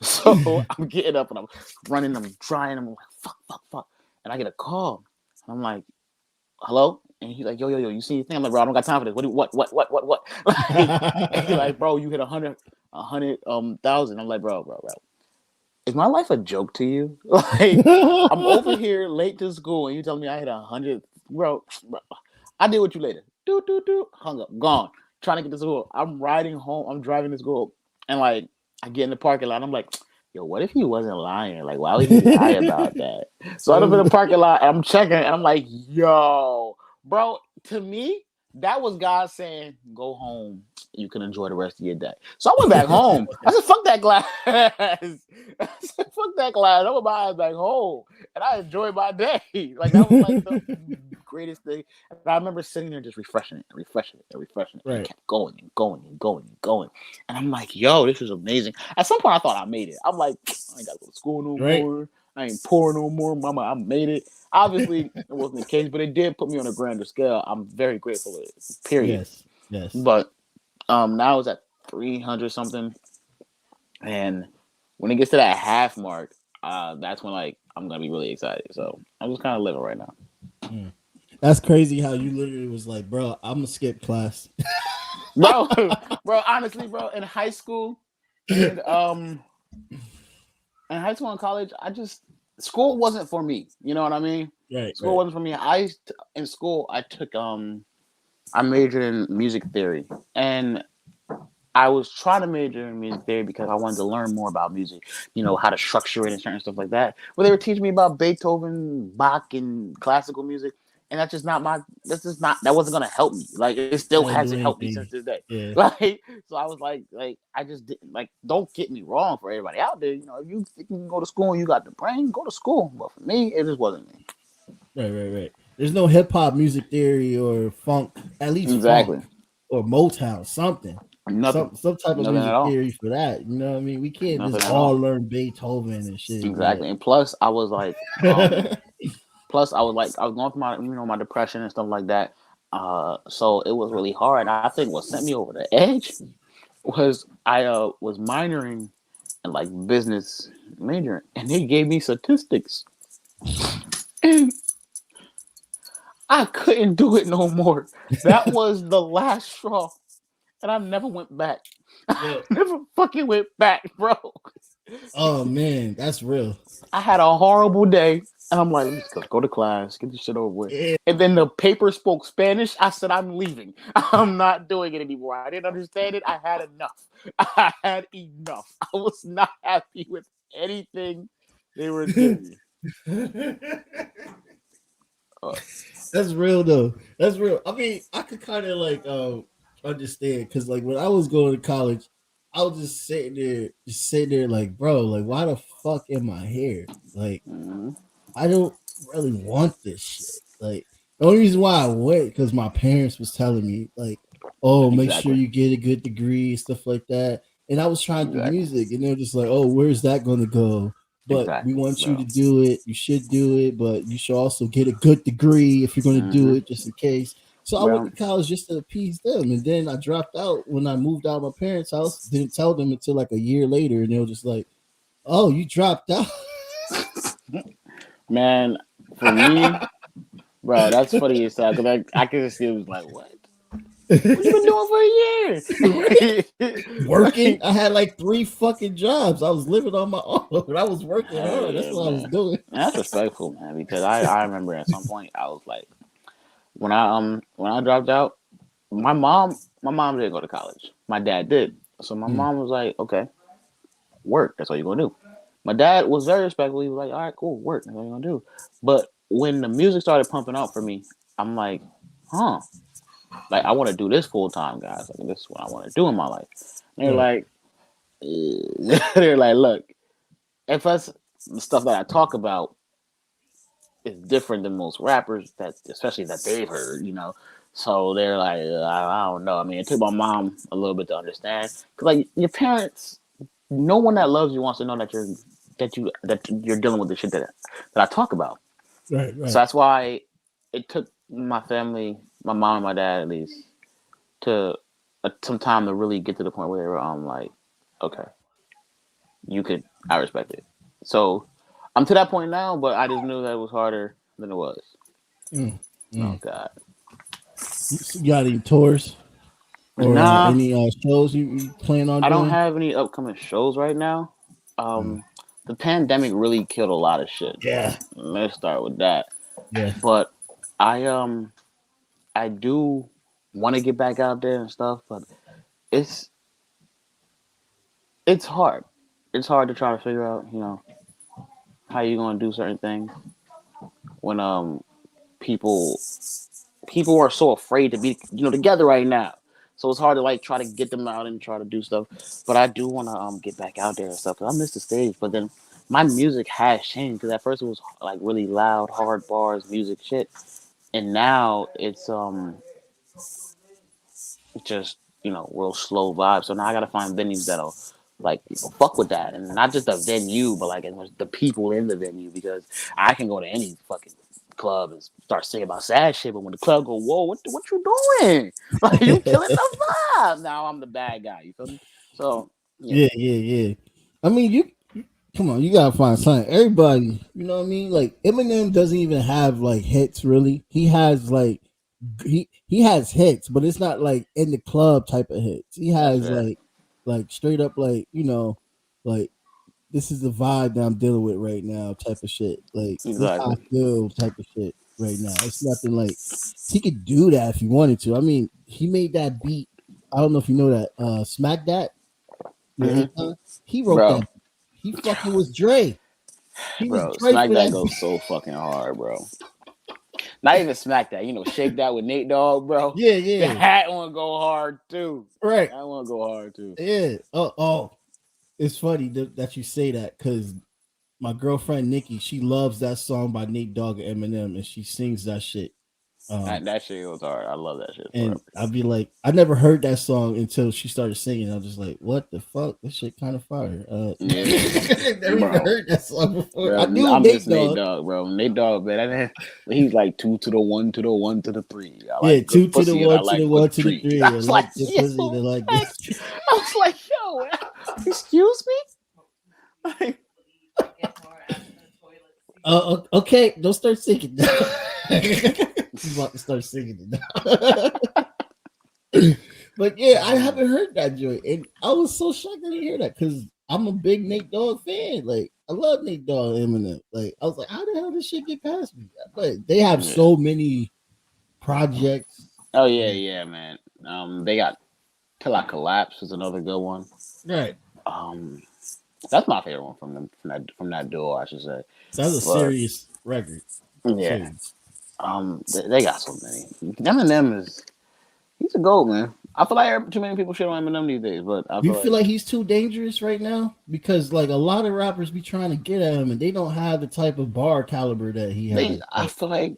Speaker 4: So I'm getting up and I'm running, I'm trying, I'm like, fuck. And I get a call. And I'm like, hello? And he's like, yo, you see anything? I'm like, bro, I don't got time for this. What? Like, he's like, bro, you hit 100,000. I'm like, bro. Is my life a joke to you? Like, I'm over here late to school and you telling me I hit 100, bro. I deal with you later. Do. Hung up, gone. Trying to get to school. I'm riding home. I'm driving to school, and like I get in the parking lot. I'm like, yo, what if he wasn't lying? Like, why would he lie about that? So I'm in the parking lot. And I'm checking, and I'm like, yo, bro. To me, that was God saying, go home. You can enjoy the rest of your day. So I went back home. I said, fuck that glass. I said, fuck that glass. I went my ass back home. And I enjoyed my day. Like, that was like the greatest thing. And I remember sitting there just refreshing it. And
Speaker 3: Right.
Speaker 4: it kept going and going. And I'm like, yo, this is amazing. At some point, I thought I made it. I'm like, I ain't got to go to school no more. I ain't poor no more. Mama, I made it. Obviously, it wasn't the case, but it did put me on a grander scale. I'm very grateful for it, period.
Speaker 3: Yes.
Speaker 4: But now it's at 300 something. And when it gets to that half mark, that's when like I'm going to be really excited. So I'm just kind of living right now.
Speaker 3: That's crazy how you literally was like, bro, I'm going to skip class.
Speaker 4: bro, honestly, bro, in high school and and college, school wasn't for me. You know what I mean?
Speaker 3: Right.
Speaker 4: School wasn't for me. In school I took I majored in music theory, and I was trying to major in music theory because I wanted to learn more about music, how to structure it and certain stuff like that. Well, they were teaching me about Beethoven, Bach, and classical music, and that wasn't gonna help me. Like, it still hasn't helped me since this day.
Speaker 3: Yeah.
Speaker 4: Like, so I was like, I just didn't, like, don't get me wrong, for everybody out there, if you can go to school and you got the brain, go to school. But for me, it just wasn't me.
Speaker 3: Right. There's no hip hop music theory or funk, at least
Speaker 4: Exactly.
Speaker 3: funk or Motown, something.
Speaker 4: Nothing.
Speaker 3: Some type of
Speaker 4: Nothing
Speaker 3: music
Speaker 4: at all.
Speaker 3: theory for that. You know what I mean? We can't
Speaker 4: Nothing
Speaker 3: just
Speaker 4: at
Speaker 3: all
Speaker 4: all.
Speaker 3: learn Beethoven and shit.
Speaker 4: Exactly.
Speaker 3: Right?
Speaker 4: And plus, I was like, I was going through my my depression and stuff like that. So it was really hard. I think what sent me over the edge was I was minoring in like business major, and they gave me statistics, and I couldn't do it no more. That was the last straw, and I never went back. I never fucking went back, bro.
Speaker 3: Oh man, that's real.
Speaker 4: I had a horrible day, and I'm like, let's go to class, get this shit over with.
Speaker 3: Yeah.
Speaker 4: And then the paper spoke Spanish. I said, I'm leaving. I'm not doing it anymore. I didn't understand it. I had enough. I was not happy with anything they were doing.
Speaker 3: That's real though. That's real. I mean, I could kind of like understand because like when I was going to college, I was just sitting there like, bro, like why the fuck am I here? Like, I don't really want this shit. Like, the only reason why I went because my parents was telling me like, oh, make sure you get a good degree, stuff like that. And I was trying to do music, and they're just like, oh, where's that going to go? but we want you to do it. You should do it, but you should also get a good degree if you're going to do it, just in case. So I went to college just to appease them, and then I dropped out when I moved out of my parents' house. Didn't tell them until like a year later, and they were just like, "Oh, you dropped out."
Speaker 4: Man, for me, bro, that's funny as hell. Cause I can see it was like, what? What you been doing for a
Speaker 3: year? Working. I had like 3 fucking jobs. I was living on my own, but I was working hard. That's what I was doing.
Speaker 4: That's respectful, man. Because I remember at some point I was like, when I dropped out, my mom didn't go to college. My dad did. So my mom was like, okay, work. That's all you're gonna do. My dad was very respectful. He was like, all right, cool, work. That's what you're gonna do. But when the music started pumping out for me, I'm like, huh. Like, I want to do this full time, guys. Like, this is what I want to do in my life. And they're like, they're like, look, if that's the stuff that I talk about is different than most rappers, that especially that they've heard, you know. So they're like, I don't know. I mean, it took my mom a little bit to understand, because like your parents, no one that loves you wants to know that you're dealing with the shit that I talk about.
Speaker 3: Right.
Speaker 4: So that's why it took my family, my mom and my dad at least, to some time to really get to the point where they were like, okay, I respect it. So I'm to that point now, but I just knew that it was harder than it was. Oh God.
Speaker 3: You got any tours or any shows you plan on doing?
Speaker 4: I don't have any upcoming shows right now. The pandemic really killed a lot of shit.
Speaker 3: Yeah.
Speaker 4: Let's start with that.
Speaker 3: Yeah.
Speaker 4: But I do want to get back out there and stuff, but it's hard. It's hard to try to figure out, you know, how you're gonna do certain things when people are so afraid to be, you know, together right now. So it's hard to like try to get them out and try to do stuff. But I do want to get back out there and stuff. Cause I miss the stage. But then my music has changed, because at first it was like really loud, hard bars, music shit, and now it's just, you know, real slow vibes. So now I gotta find venues that'll like, you know, fuck with that, and not just the venue, but like the people in the venue, because I can go to any fucking club and start singing about sad shit, but when the club go, whoa, what you doing? Like, you killing the vibe. Now I'm the bad guy. You feel me? So
Speaker 3: yeah. I mean, you come on, you gotta find something. Everybody, you know what I mean? Like Eminem doesn't even have like hits really. He has like he has hits, but it's not like in the club type of hits. He has like straight up like, you know, like this is the vibe that I'm dealing with right now type of shit. Like this how I feel type of shit right now. It's nothing like he could do that if he wanted to. I mean, he made that beat. I don't know if you know that. Smack That. He wrote that. He fucking was Dre.
Speaker 4: Smack That goes so fucking hard, bro. Not even Smack That, you know, Shake That with Nate Dogg, bro.
Speaker 3: Yeah.
Speaker 4: That one go hard too.
Speaker 3: Right.
Speaker 4: That one go hard too.
Speaker 3: Yeah. Oh. It's funny that you say that, because my girlfriend Nikki, she loves that song by Nate Dogg and Eminem, and she sings that shit.
Speaker 4: That shit was hard. I love that shit.
Speaker 3: And I'd be like, I never heard that song until she started singing. I was just like, what the fuck? This shit kind of fire. Never even heard that song before.
Speaker 4: Bro,
Speaker 3: I knew Nate
Speaker 4: Dogg, bro. Nate Dogg, man. He's like 2 to the 1 to the 1 to the 3. I
Speaker 3: like 2 to the 1 to the 1 to the 3.
Speaker 4: I was like, I was like, yo, excuse me.
Speaker 3: Okay, don't start singing. He's about to start singing it now. But yeah, I haven't heard that joint, and I was so shocked to hear that, because I'm a big Nate Dogg fan. Like, I love Nate Dogg and Eminem. Like, I was like, how the hell did this shit get past me? But they have so many projects.
Speaker 4: Oh yeah, man. They got Till I Collapse is another good one.
Speaker 3: Right.
Speaker 4: That's my favorite one from that duo, I should say.
Speaker 3: So that's a serious record.
Speaker 4: Yeah. They got so many. Eminem he's a GOAT, man. I feel like too many people shit on Eminem these days, but I
Speaker 3: feel like he's too dangerous right now, because like a lot of rappers be trying to get at him, and they don't have the type of bar caliber that he has.
Speaker 4: I feel like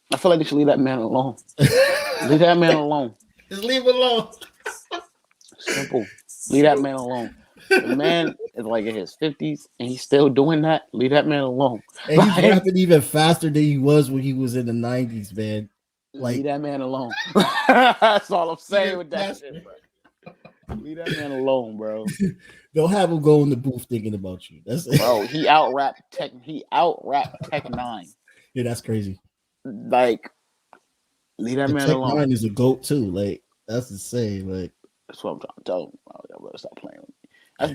Speaker 4: they should leave that man alone. Leave that man alone.
Speaker 3: Just leave him alone.
Speaker 4: Simple. Leave that man alone. The in his 50s and he's still doing that. Leave that man alone.
Speaker 3: And he's rapping even faster than he was when he was in the 90s, man. Like,
Speaker 4: leave that man alone. That's all I'm saying with that shit, bro. Leave that man alone, bro.
Speaker 3: Don't have him go in the booth thinking about you. That's
Speaker 4: bro. He out rapped Tech 9.
Speaker 3: Yeah, that's crazy.
Speaker 4: Like, leave that man alone.
Speaker 3: Tech 9 is a GOAT too. Like, that's insane. Like,
Speaker 4: that's what I'm trying to tell him. Oh, y'all better stop playing with me.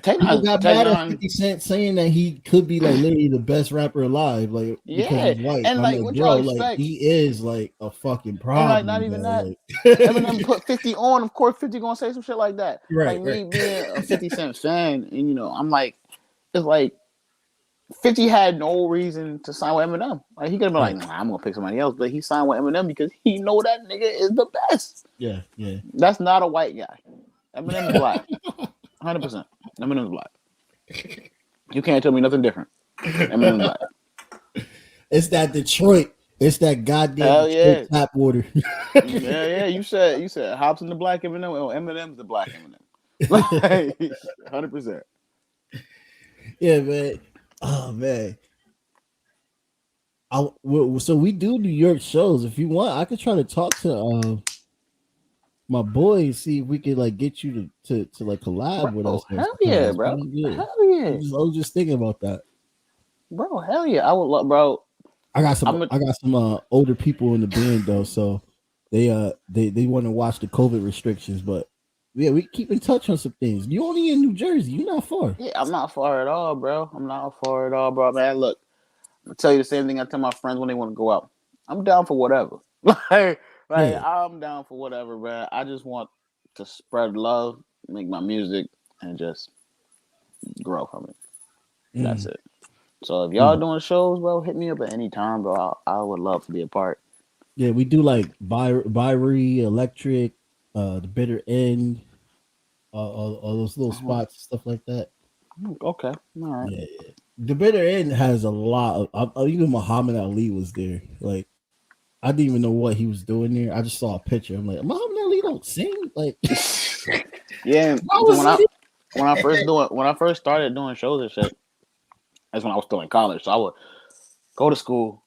Speaker 3: People got mad at 50 Cent saying that he could be like literally the best rapper alive, like because he's white.
Speaker 4: And like, what y'all expect?
Speaker 3: He is like a fucking problem.
Speaker 4: And like, not even that. Eminem put 50 on. Of course, 50 gonna say some shit like that.
Speaker 3: Right.
Speaker 4: Like me being a 50 Cent fan, and I'm like, it's like 50 had no reason to sign with Eminem. Like he could have been like, nah, I'm gonna pick somebody else, but he signed with Eminem because he know that nigga is the best.
Speaker 3: Yeah.
Speaker 4: That's not a white guy. Eminem is black. 100%. Eminem's black. You can't tell me nothing different. Eminem's black.
Speaker 3: It's that Detroit. It's that goddamn Detroit tap water.
Speaker 4: yeah. You said Hops in the black Eminem. Oh, Eminem's the black Eminem. 100%.
Speaker 3: Yeah, man. Oh man. So we do New York shows. If you want, I could try to talk to my boy, see if we could like get you to like collab with us.
Speaker 4: Hell yeah, bro. Hell yeah.
Speaker 3: I was just thinking about that.
Speaker 4: Bro, hell yeah. I would love, bro.
Speaker 3: I got some older people in the band though, so they want to watch the COVID restrictions, but yeah, we keep in touch on some things. You only in New Jersey, you're not far.
Speaker 4: Yeah, I'm not far at all, bro. Man, look, I'll tell you the same thing I tell my friends when they want to go out. I'm down for whatever. I'm down for whatever, man. I just want to spread love, make my music, and just grow from it. That's it. So if y'all doing shows, bro, hit me up at any time, bro. I would love to be a part.
Speaker 3: Yeah, we do like Byrie, Electric, the Bitter End, all those little spots and stuff like that.
Speaker 4: Okay, all right.
Speaker 3: Yeah. The Bitter End has a lot of. Even Muhammad Ali was there. Like, I didn't even know what he was doing there. I just saw a picture. I'm like, Muhammad Ali don't sing. Like,
Speaker 4: yeah. When I first started doing shows and shit, that's when I was still in college. So I would go to school,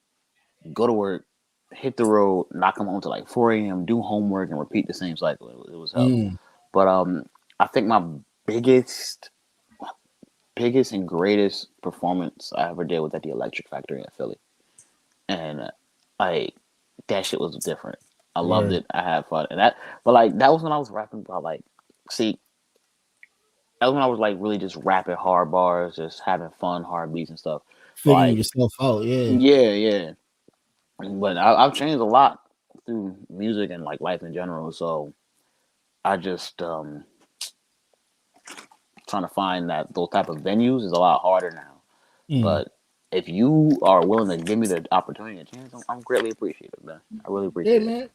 Speaker 4: go to work, hit the road, not come home till like 4 a.m., do homework, and repeat the same cycle. It was hell. But I think my biggest and greatest performance I ever did was at the Electric Factory in Philly, and like that shit was different. I loved it. I had fun, that was when I was rapping about that was when I was like really just rapping hard bars, just having fun, hard beats and stuff.
Speaker 3: Figuring yourself out,
Speaker 4: yeah. But I've changed a lot through music and like life in general. So I just trying to find those type of venues is a lot harder now. But if you are willing to give me the opportunity and chance, I'm greatly appreciative, man. I really appreciate it.
Speaker 3: Man.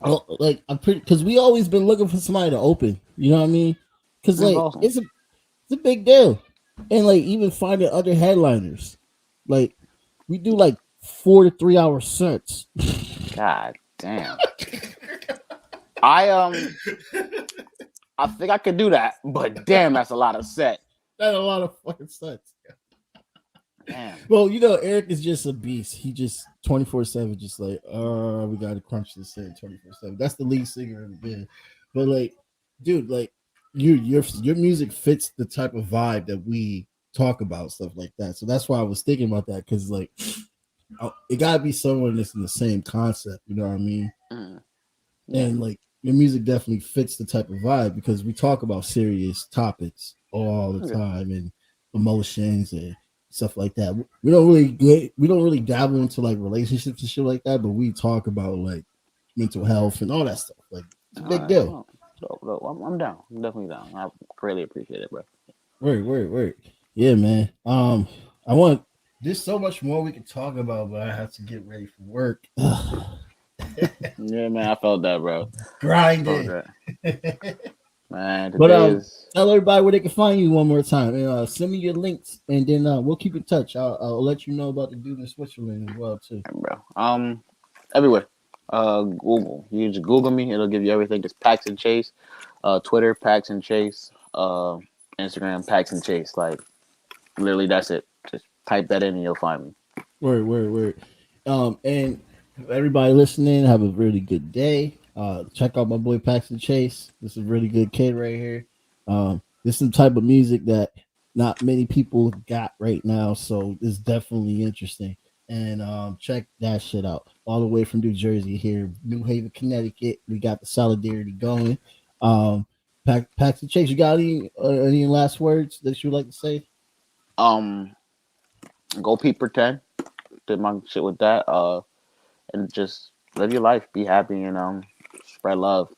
Speaker 3: Well, like because we always been looking for somebody to open. You know what I mean? Because like awesome. It's a big deal, and like even finding other headliners, like we do like 4 to 3 hour sets.
Speaker 4: God damn. I think I could do that, but damn, that's a lot of set.
Speaker 3: That's a lot of fucking sets.
Speaker 4: Damn.
Speaker 3: Well, Eric is just a beast. He just 24/7, just like, we gotta crunch this in 24/7. That's the lead singer of the band. But like, dude, like your music fits the type of vibe that we talk about, stuff like that. So that's why I was thinking about that, because like it gotta be someone that's in the same concept, you know what I mean? And like your music definitely fits the type of vibe, because we talk about serious topics all the time and emotions and stuff like that. We don't really dabble into like relationships and shit like that, but we talk about like mental health and all that stuff. Like it's a big deal.
Speaker 4: I'm down. I'm definitely down. I really appreciate it, bro.
Speaker 3: Word. Yeah, man. There's so much more we could talk about, but I have to get ready for work.
Speaker 4: Yeah, man, I felt that, bro.
Speaker 3: Grinding.
Speaker 4: Man,
Speaker 3: but tell everybody where they can find you one more time, and send me your links, and then we'll keep in touch. I'll let you know about the dude in Switzerland as well too.
Speaker 4: Bro, everywhere. Google. You just Google me; it'll give you everything. Just Pasxson Chase. Twitter, Pasxson Chase. Instagram, Pasxson Chase. Like, literally, that's it. Just type that in and you'll find me.
Speaker 3: Word. And everybody listening, have a really good day. Check out my boy Pasxson Chase. This is a really good kid right here. This is some type of music that not many people got right now, so it's definitely interesting. And check that shit out. All the way from New Jersey here, New Haven, Connecticut. We got the solidarity going. Pasxson Chase, you got any last words that you would like to say?
Speaker 4: Go peep pretend. Did my shit with that. And just live your life, be happy, and spread love.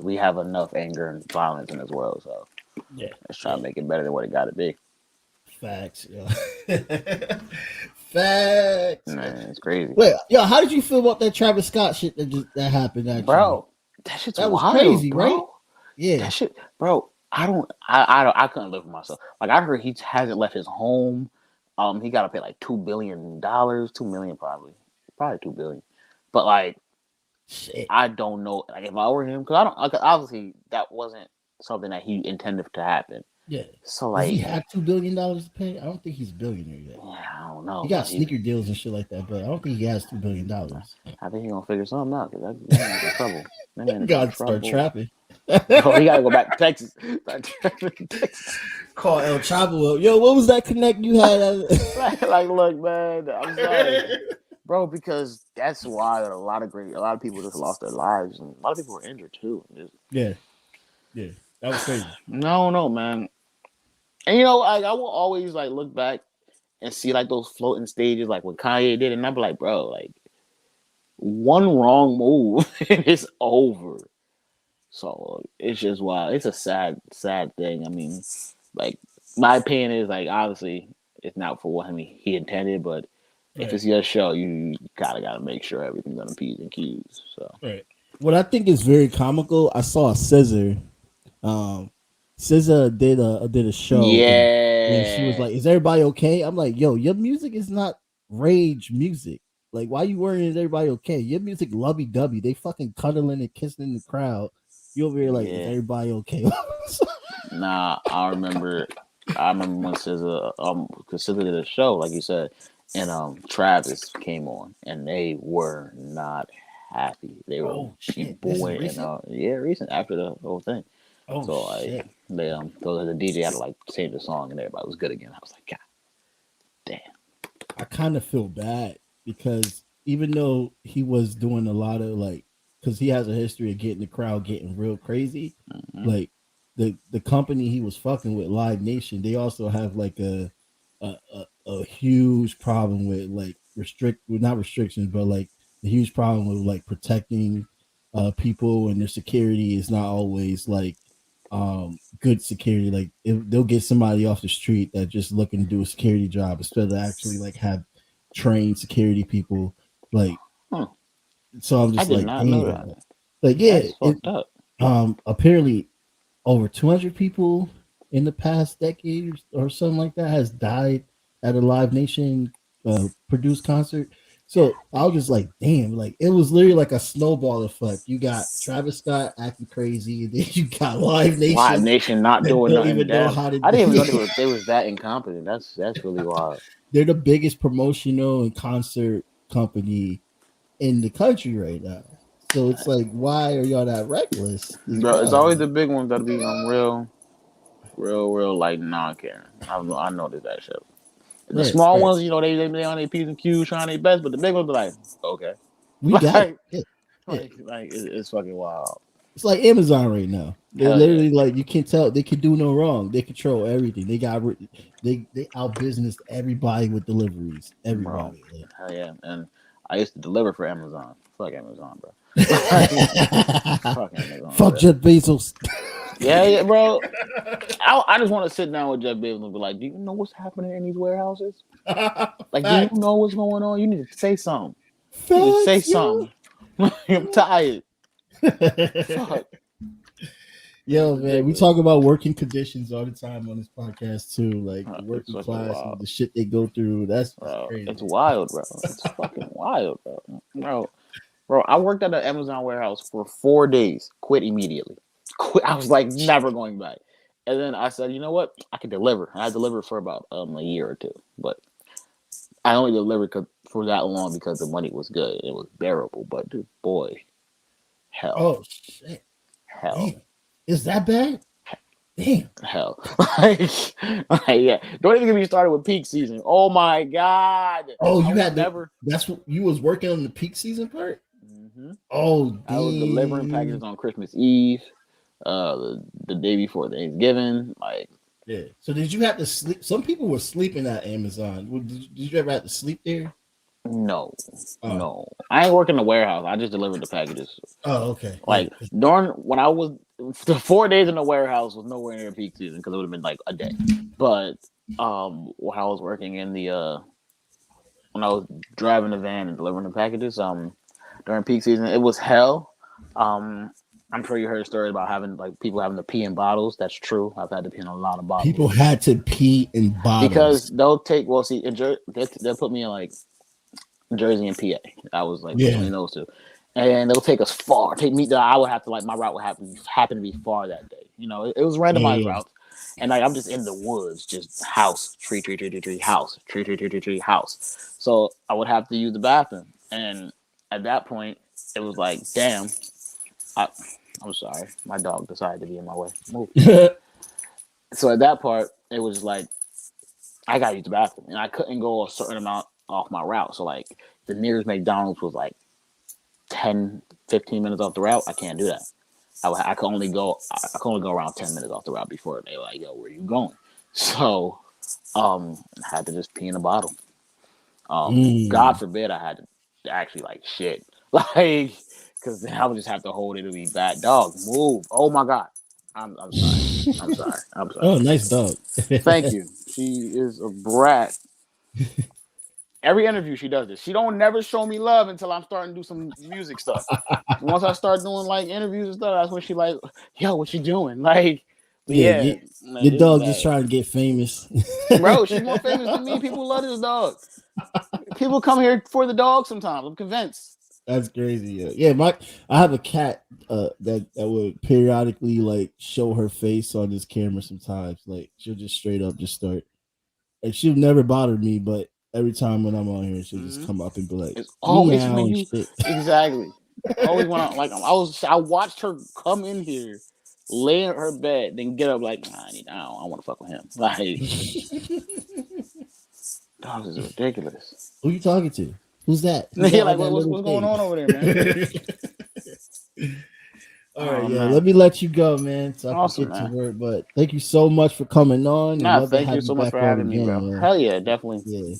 Speaker 4: We have enough anger and violence in this world, so let's try to make it better than what it got to be.
Speaker 3: Facts, yo. Facts.
Speaker 4: Man, it's crazy.
Speaker 3: Wait, yo, how did you feel about that Travis Scott shit that happened? Actually,
Speaker 4: bro, that was
Speaker 3: crazy,
Speaker 4: bro.
Speaker 3: Right? Yeah,
Speaker 4: that shit, bro. I couldn't live with myself. Like, I heard he hasn't left his home. He got to pay like $2 billion, $2 million probably $2 billion. But like,
Speaker 3: shit.
Speaker 4: I don't know. Like, if I were him, because I don't. Obviously, that wasn't something that he intended to happen.
Speaker 3: Yeah.
Speaker 4: So like,
Speaker 3: does he have $2 billion to pay? I don't think he's a billionaire yet.
Speaker 4: Yeah, I don't know.
Speaker 3: He got sneaker deals and shit like that, but I don't think he has $2 billion.
Speaker 4: I think he's gonna figure something out. Cause that's in trouble. Man,
Speaker 3: gotta start trapping.
Speaker 4: Oh, he gotta go back to Texas.
Speaker 3: Call El Chavo. Yo, what was that connect you had?
Speaker 4: like, look, man, I'm sorry, bro, because that's why a lot of people just lost their lives, and a lot of people were injured too.
Speaker 3: Yeah, that was crazy.
Speaker 4: No, man. And like, I will always like look back and see like those floating stages, like when Kanye did it, and I'll be like, bro, like one wrong move and it's over. So it's just wild. It's a sad thing. I mean, like, my opinion is like, obviously it's not for what he intended, but if it's your show, you gotta make sure everything's on the P's and Q's. So
Speaker 3: what I think is very comical, I saw a SZA. SZA did a show. And she was like, "Is everybody okay?" I'm like, "Yo, your music is not rage music. Like, why you worrying? Is everybody okay? Your music lovey dovey. They fucking cuddling and kissing in the crowd. You over here like, is everybody okay?"
Speaker 4: Nah, I remember when SZA, because SZA did a show, like you said, and Travis came on, and they were not happy. They were recent after the whole thing. Shit. They the DJ had to like change the song, and everybody was good again. I was like, God damn.
Speaker 3: I kind of feel bad because even though he was doing a lot of like, because he has a history of getting the crowd getting real crazy, like the company he was fucking with, Live Nation, they also have like a huge problem with like not restrictions, but like a huge problem with like protecting people, and their security is not always like good security. Like, they'll get somebody off the street that just looking to do a security job instead of actually like have trained security people. Like, so I'm just like, know that. Like, yeah, apparently over 200 people in the past decade or something like that has died at a Live Nation produced concert. So I was just like, damn, like it was literally like a snowball effect. You got Travis Scott acting crazy, and then you got Live Nation
Speaker 4: not doing nothing.
Speaker 3: Even know how to
Speaker 4: I didn't even know they was that incompetent. That's really wild.
Speaker 3: They're the biggest promotional and concert company in the country right now. So it's like, why are y'all that reckless?
Speaker 4: Bro, it's always the big ones that be real like non-caring. I noticed that shit. The small ones, they on their P's and Q's trying their best, but the big ones be like, okay,
Speaker 3: we got it.
Speaker 4: Like it's fucking wild.
Speaker 3: It's like Amazon right now. They're literally like, you can't tell. They can do no wrong. They control everything. They out business everybody with deliveries. Everybody.
Speaker 4: Hell yeah. And I used to deliver for Amazon. Fuck Amazon, bro. Fuck Amazon.
Speaker 3: Fuck Jeff Bezos.
Speaker 4: Yeah, bro. I just want to sit down with Jeff Bezos and be like, do you know what's happening in these warehouses? Like, do you know what's going on? You need to say something. Say something. I'm tired. Fuck.
Speaker 3: Yo, man, we talk about working conditions all the time on this podcast too. Like the working class and the shit they go through. That's crazy.
Speaker 4: It's wild, bro. It's fucking wild, bro. Bro, I worked at an Amazon warehouse for 4 days. Quit immediately. I was like, never going back. And then I said, you know what? I can deliver. And I delivered for about a year or two. But I only delivered for that long because the money was good. It was bearable. But dude, boy, hell.
Speaker 3: Oh shit.
Speaker 4: Hell.
Speaker 3: Damn. Is that bad? Damn.
Speaker 4: Hell. Yeah. Don't even get me started with peak season. Oh my God.
Speaker 3: Oh, you had never. That's what you was working on the peak season part?
Speaker 4: Mm-hmm.
Speaker 3: Oh, damn.
Speaker 4: I was delivering packages on Christmas Eve, the day before Thanksgiving. Like,
Speaker 3: yeah. So did you have to sleep? Some people were sleeping at Amazon. Did you ever have to sleep there?
Speaker 4: No. I ain't working in the warehouse. I just delivered the packages.
Speaker 3: Oh, okay.
Speaker 4: Like when I was the 4 days in the warehouse was nowhere near peak season because it would have been like a day. But when I was working in the when I was driving the van and delivering the packages during peak season, it was hell. I'm sure you heard a story about people having to pee in bottles. That's true. I've had to pee in a lot of bottles.
Speaker 3: People had to pee in bottles
Speaker 4: because they'll put me in like Jersey and PA. I was like between those two, and they'll take us far. I would have to my route would happen to be far that day. You know, it was randomized routes, and like I'm just in the woods, just house, tree, house, tree, house. So I would have to use the bathroom, and at that point, it was like, damn. I'm sorry, my dog decided to be in my way. Move. So at that part, it was like I gotta use the bathroom, and I couldn't go a certain amount off my route. So like the nearest McDonald's was like 10, 15 minutes off the route. I can't do that. I could only go around 10 minutes off the route before they like, yo, where you going? So I had to just pee in a bottle. God forbid I had to actually like shit. Like, because then I would just have to hold it to be bad. Dog, move. Oh my God. I'm sorry. I'm sorry.
Speaker 3: Oh, nice dog.
Speaker 4: Thank you. She is a brat. Every interview she does this. She don't never show me love until I'm starting to do some music stuff. Once I start doing like interviews and stuff, that's when she like, yo, what you doing? Like, your
Speaker 3: dog just trying to get famous.
Speaker 4: Bro, she's more famous than me. People love this dog. People come here for the dog sometimes. I'm convinced.
Speaker 3: That's crazy. Yeah. I have a cat that would periodically like show her face on this camera sometimes. Like she'll just straight up just start. Like she'll never bother me, but every time when I'm on here, she'll just come up and be like,
Speaker 4: it's always when you exactly. Always when I watched her come in here, lay in her bed, then get up like, I don't want to fuck with him. Like, dogs is ridiculous.
Speaker 3: Who you talking to? Who's that?
Speaker 4: Yeah, like what's going on over there, man?
Speaker 3: All right, let me let you go, man. So I can get to work. But thank you so much for coming on.
Speaker 4: Thank you so much for having me, bro. Man. Hell yeah, definitely. Yeah.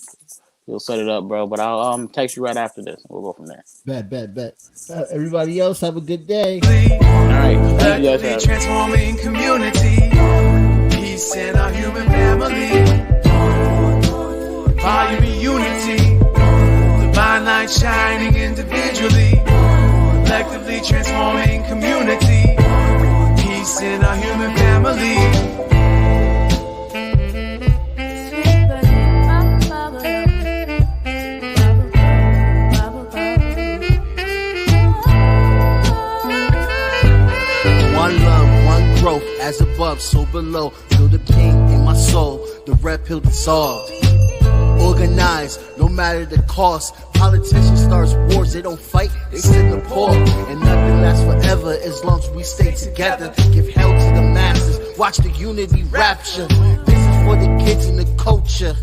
Speaker 4: You'll set it up, bro. But I'll text you right after this. We'll go from there.
Speaker 3: Bet. Everybody else, have a good day.
Speaker 4: All right. Thank you guys.
Speaker 1: Transforming community, peace in our human family, volume of unity, divine light shining individually, collectively transforming community, peace in our human family.
Speaker 2: Growth as above, so below. Feel the pain in my soul, the red pill dissolved. Organized, no matter the cost. Politicians start wars, they don't fight, they sit the poor. And nothing lasts forever as long as we stay together. Give hell to the masses, watch the unity rapture. This is for the kids and the culture.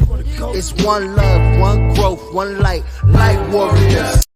Speaker 2: It's one love, one growth, one light, light warriors.